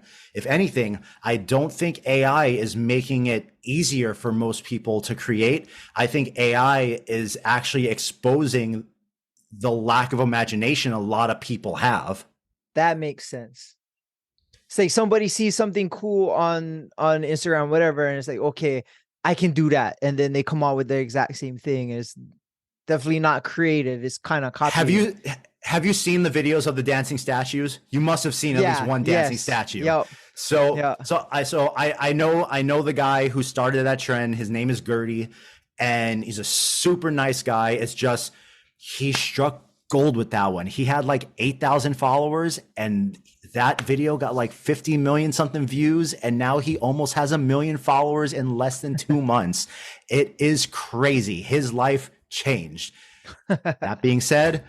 B: I don't think AI is making it easier for most people to create. I think AI is actually exposing the lack of imagination a lot of people have.
A: That makes sense. It's like somebody sees something cool on Instagram, whatever, and it's like, okay, I can do that, and then they come out with the exact same thing. And it's definitely not creative. It's kind of
B: Have
A: copying.
B: you have you seen the videos of the dancing statues? You must have seen at least
A: Yeah.
B: one dancing
A: Yes.
B: statue.
A: Yep.
B: So
A: Yeah.
B: I know the guy who started that trend. His name is Gertie, and he's a super nice guy. It's just he struck gold with that one. He had like 8,000 followers, and that video got like 50 million something views, and now he almost has 1 million followers in less than 2 months. It is crazy. His life changed. That being said,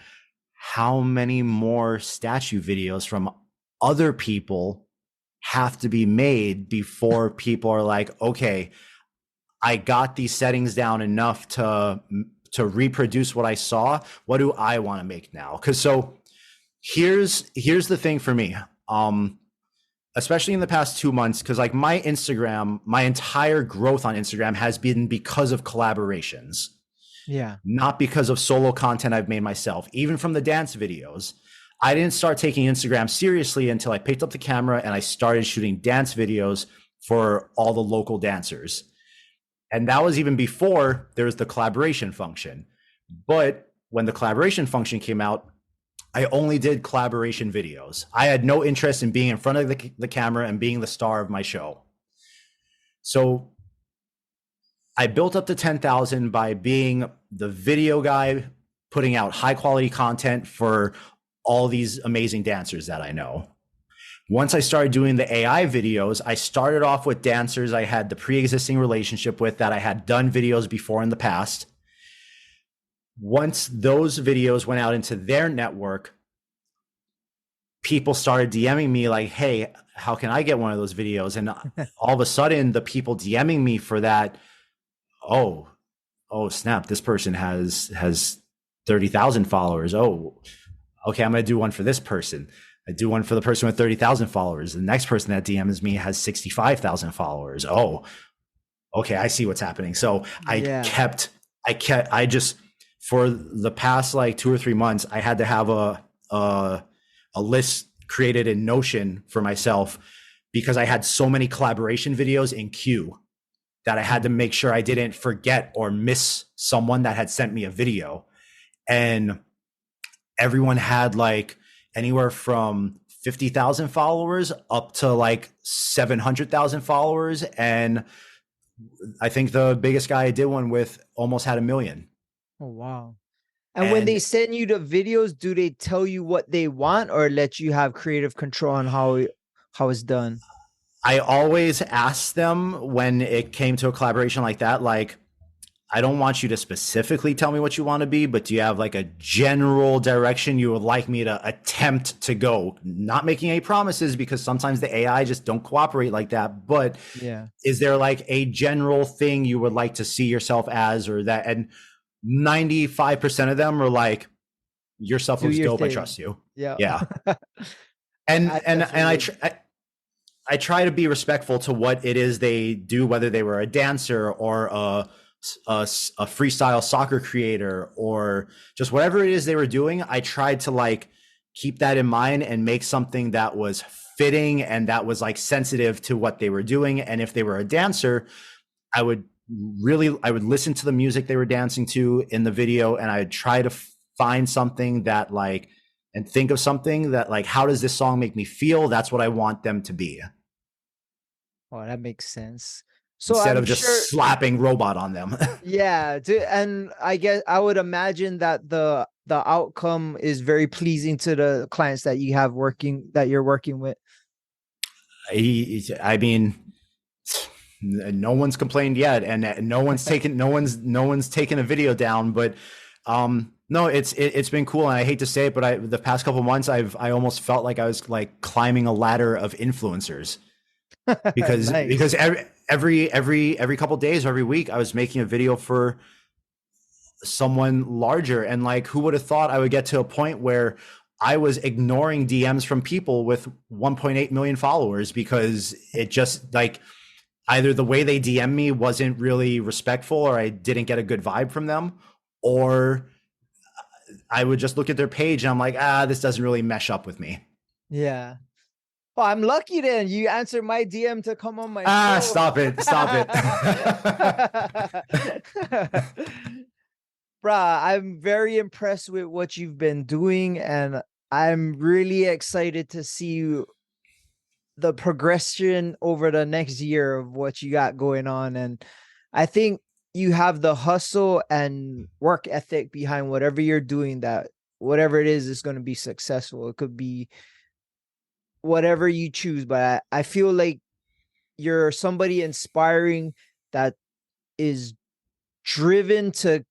B: how many more statue videos from other people have to be made before people are like, okay, I got these settings down enough to reproduce what I saw. What do I want to make now? Because so here's the thing for me. Especially in the past 2 months, because like my Instagram, my entire growth on Instagram has been because of collaborations,
A: Yeah.
B: not because of solo content I've made myself. Even from the dance videos, I didn't start taking Instagram seriously until I picked up the camera and I started shooting dance videos for all the local dancers. And that was even before there was the collaboration function. But when the collaboration function came out, I only did collaboration videos. I had no interest in being in front of the camera and being the star of my show. So I built up to 10,000 by being the video guy, putting out high quality content for all these amazing dancers that I know. Once I started doing the AI videos, I started off with dancers I had the pre-existing relationship with that I had done videos before in the past. Once those videos went out into their network, people started DMing me like, hey, how can I get one of those videos? And all of a sudden, the people DMing me for that, oh snap, this person has 30,000 followers. Oh, okay, I'm going to do one for this person. I do one for the person with 30,000 followers. The next person that DMs me has 65,000 followers. Oh, okay, I see what's happening. So I just, for the past like 2 or 3 months, I had to have a list created in Notion for myself because I had so many collaboration videos in queue that I had to make sure I didn't forget or miss someone that had sent me a video. And everyone had like anywhere from 50,000 followers up to like 700,000 followers. And I think the biggest guy I did one with almost had 1 million.
A: Oh, wow. And when they
B: And
A: send you the videos, do they tell you what they want or let you have creative control on how it's done?
B: I always asked them when it came to a collaboration like that, like, I don't want you to specifically tell me what you want to be, but do you have like a general direction you would like me to attempt to go? Not making any promises because sometimes the AI just don't cooperate like that. But
A: Yeah.
B: is there like a general thing you would like to see yourself as or that? And 95% of them are like, your stuff
A: Do
B: looks
A: your
B: dope. I
A: thing.
B: trust you.
A: Yeah.
B: Yeah. And
A: I
B: and and
A: definitely
B: I try to be respectful to what it is they do, whether they were a dancer or a freestyle soccer creator or just whatever it is they were doing. I tried to like keep that in mind and make something that was fitting and that was like sensitive to what they were doing. And if they were a dancer, I would listen to the music they were dancing to in the video, and I'd try to find something that like, and think of something that like, how does this song make me feel? That's what I want them to be,
A: Oh, that makes sense. So
B: instead
A: I'm
B: of just
A: sure,
B: slapping robot on them.
A: yeah, and I guess I would imagine that the outcome is very pleasing to the clients that you're working with.
B: I mean, no one's complained yet, and no one's taken a video down. But no, it's been cool, and I hate to say it, but the past couple months, I almost felt like I was like climbing a ladder of influencers because
A: Nice.
B: every couple days, every week, I was making a video for someone larger. And like, who would have thought I would get to a point where I was ignoring DMs from people with 1.8 million followers because it just like either the way they DM me wasn't really respectful, or I didn't get a good vibe from them, or I would just look at their page and I'm like, this doesn't really mesh up with me.
A: Yeah. Oh, I'm lucky then. You answered my DM to come on my show.
B: Stop it. Stop it.
A: Bruh, I'm very impressed with what you've been doing, and I'm really excited to see the progression over the next year of what you got going on. And I think you have the hustle and work ethic behind whatever you're doing, that whatever it is going to be successful. It could be whatever you choose, but I feel like you're somebody inspiring that is driven to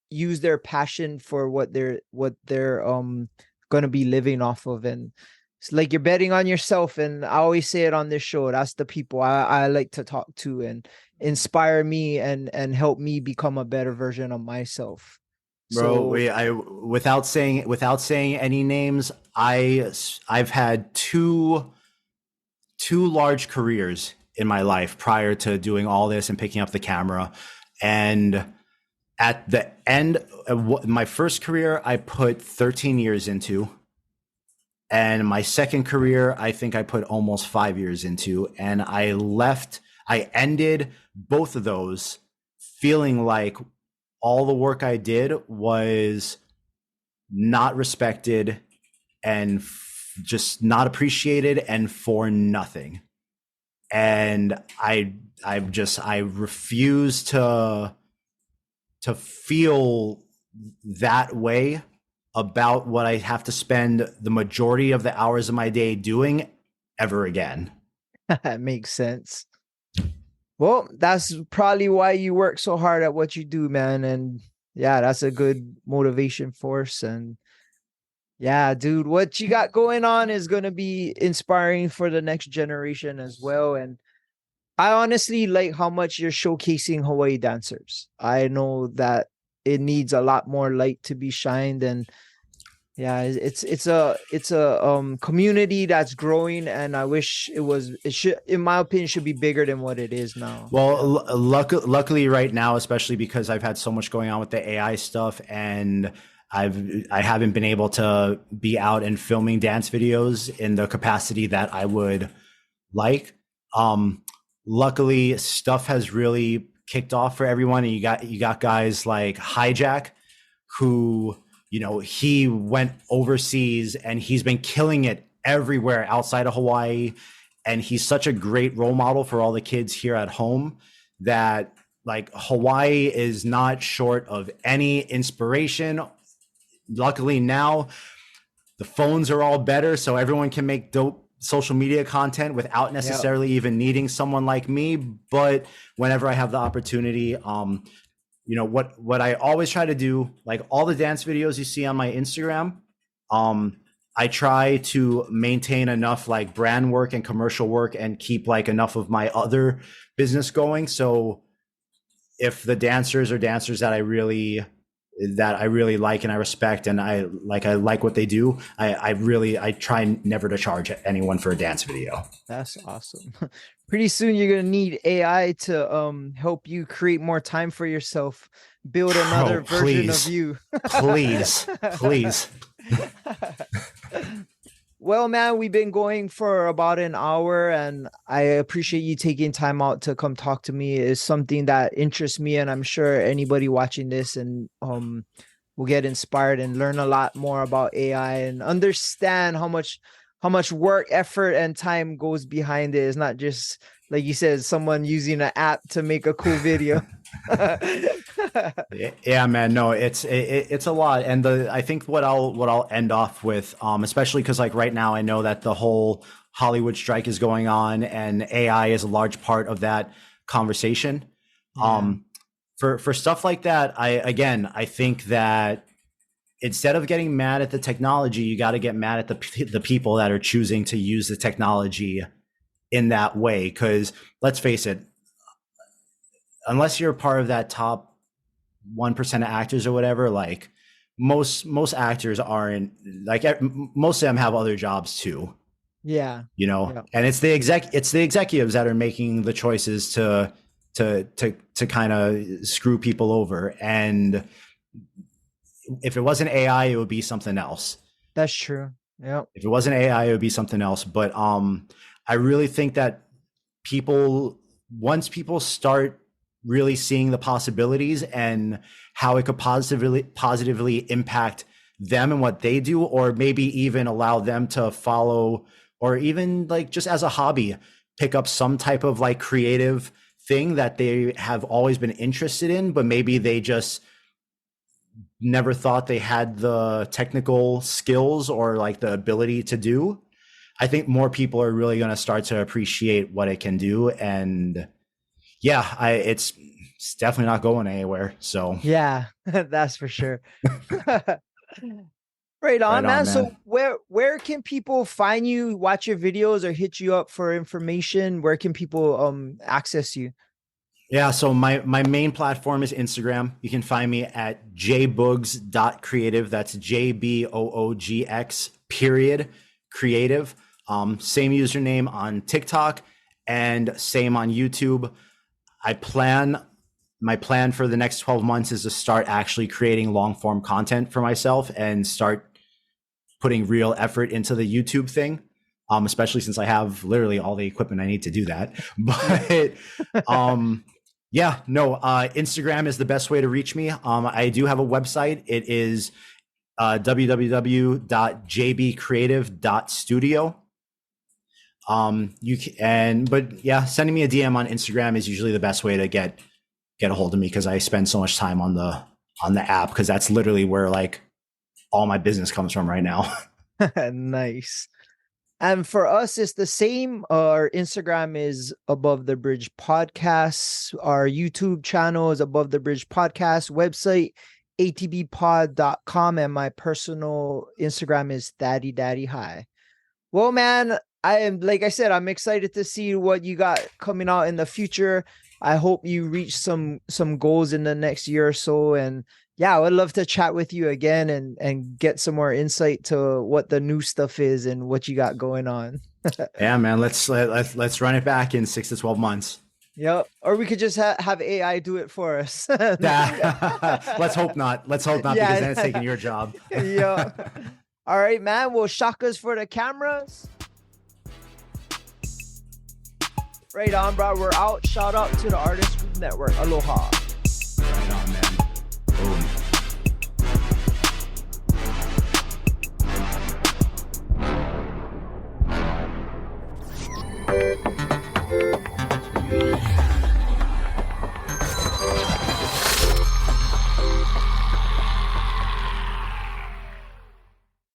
A: use their passion for what they're going to be living off of. And it's like you're betting on yourself. And I always say it on this show, that's the people I like to talk to and inspire me and help me become a better version of myself.
B: Bro, without saying any names, I've had two large careers in my life prior to doing all this and picking up the camera. And at the end of my first career, I put 13 years into. And my second career, I think I put almost 5 years into. And I ended both of those feeling like all the work I did was not respected and just not appreciated and for nothing. And I refuse to feel that way about what I have to spend the majority of the hours of my day doing ever again.
A: That makes sense. Well, that's probably why you work so hard at what you do, man. And yeah, that's a good motivation force. And yeah, dude, what you got going on is going to be inspiring for the next generation as well. And I honestly like how much you're showcasing Hawaii dancers. I know that it needs a lot more light to be shined, and yeah, it's a community that's growing, and I wish it should, in my opinion, should be bigger than what it is now.
B: Well, luckily right now, especially because I've had so much going on with the AI stuff, and I haven't been able to be out and filming dance videos in the capacity that I would like. Luckily, stuff has really kicked off for everyone, and you got guys like Hijack, who, you know, he went overseas and he's been killing it everywhere outside of Hawaii, and he's such a great role model for all the kids here at home that like Hawaii is not short of any inspiration. Luckily now the phones are all better, so everyone can make dope social media content without necessarily even needing someone like me. But whenever I have the opportunity, you know, what I always try to do, like all the dance videos you see on my Instagram, I try to maintain enough like brand work and commercial work and keep like enough of my other business going. So if the dancers are dancers that I really like and I respect and I like what they do, I try never to charge anyone for a dance video.
A: That's awesome. Pretty soon you're gonna need AI to help you create more time for yourself, build another version of you.
B: please.
A: Well, man, we've been going for about an hour, and I appreciate you taking time out to come talk to me. It's something that interests me, and I'm sure anybody watching this and will get inspired and learn a lot more about AI and understand how much work, effort, and time goes behind it. It's not just, like you said, someone using an app to make a cool video.
B: Yeah, man, no, it's a lot. And I think what I'll end off with, especially because like right now I know that the whole Hollywood strike is going on and AI is a large part of that conversation. Yeah. For stuff like that, I think that instead of getting mad at the technology, you got to get mad at the people that are choosing to use the technology in that way. Because let's face it, unless you're part of that top 1% of actors or whatever, like most actors aren't like, most of them have other jobs too,
A: Yeah.
B: you know,
A: Yeah.
B: and it's the executives that are making the choices to kind of screw people over. And if it wasn't AI, it would be something else.
A: That's true. Yeah.
B: If it wasn't AI, it would be something else. But I really think that once people start really seeing the possibilities and how it could positively impact them and what they do, or maybe even allow them to follow, or even like just as a hobby, pick up some type of like creative thing that they have always been interested in, but maybe they just never thought they had the technical skills or like the ability to do. I think more people are really going to start to appreciate what it can do. And yeah, it's definitely not going anywhere. So
A: Yeah, that's for sure. Right
B: right
A: on,
B: on,
A: man.
B: man.
A: So where can people find you, watch your videos, or hit you up for information? Where can people access you?
B: Yeah, so my main platform is Instagram. You can find me at jboogs.creative. That's JBOOGX period creative. Same username on TikTok and same on YouTube. My plan for the next 12 months is to start actually creating long form content for myself and start putting real effort into the YouTube thing. Especially since I have literally all the equipment I need to do that. But Instagram is the best way to reach me. I do have a website. It is www.jbcreative.studio. Sending me a DM on Instagram is usually the best way to get a hold of me, because I spend so much time on the app, because that's literally where like all my business comes from right now.
A: Nice. And for us, it's the same. Our Instagram is Above the Bridge Podcasts. Our YouTube channel is Above the Bridge Podcast. Website, atbpod.com. And my personal Instagram is Thaddy Daddy High. Well, man, like I said, I'm excited to see what you got coming out in the future. I hope you reach some goals in the next year or so. And yeah, I would love to chat with you again and get some more insight to what the new stuff is and what you got going on.
B: Yeah, man, let's run it back in 6 to 12 months.
A: Yep. Or we could just have AI do it for us.
B: Let's hope not. Let's hope not, because then it's taking your job.
A: Yeah. All right, man. Well, shakas for the cameras. Right on, bro. We're out. Shout out to the Artist Group Network. Aloha.
B: Right on, man. Boom.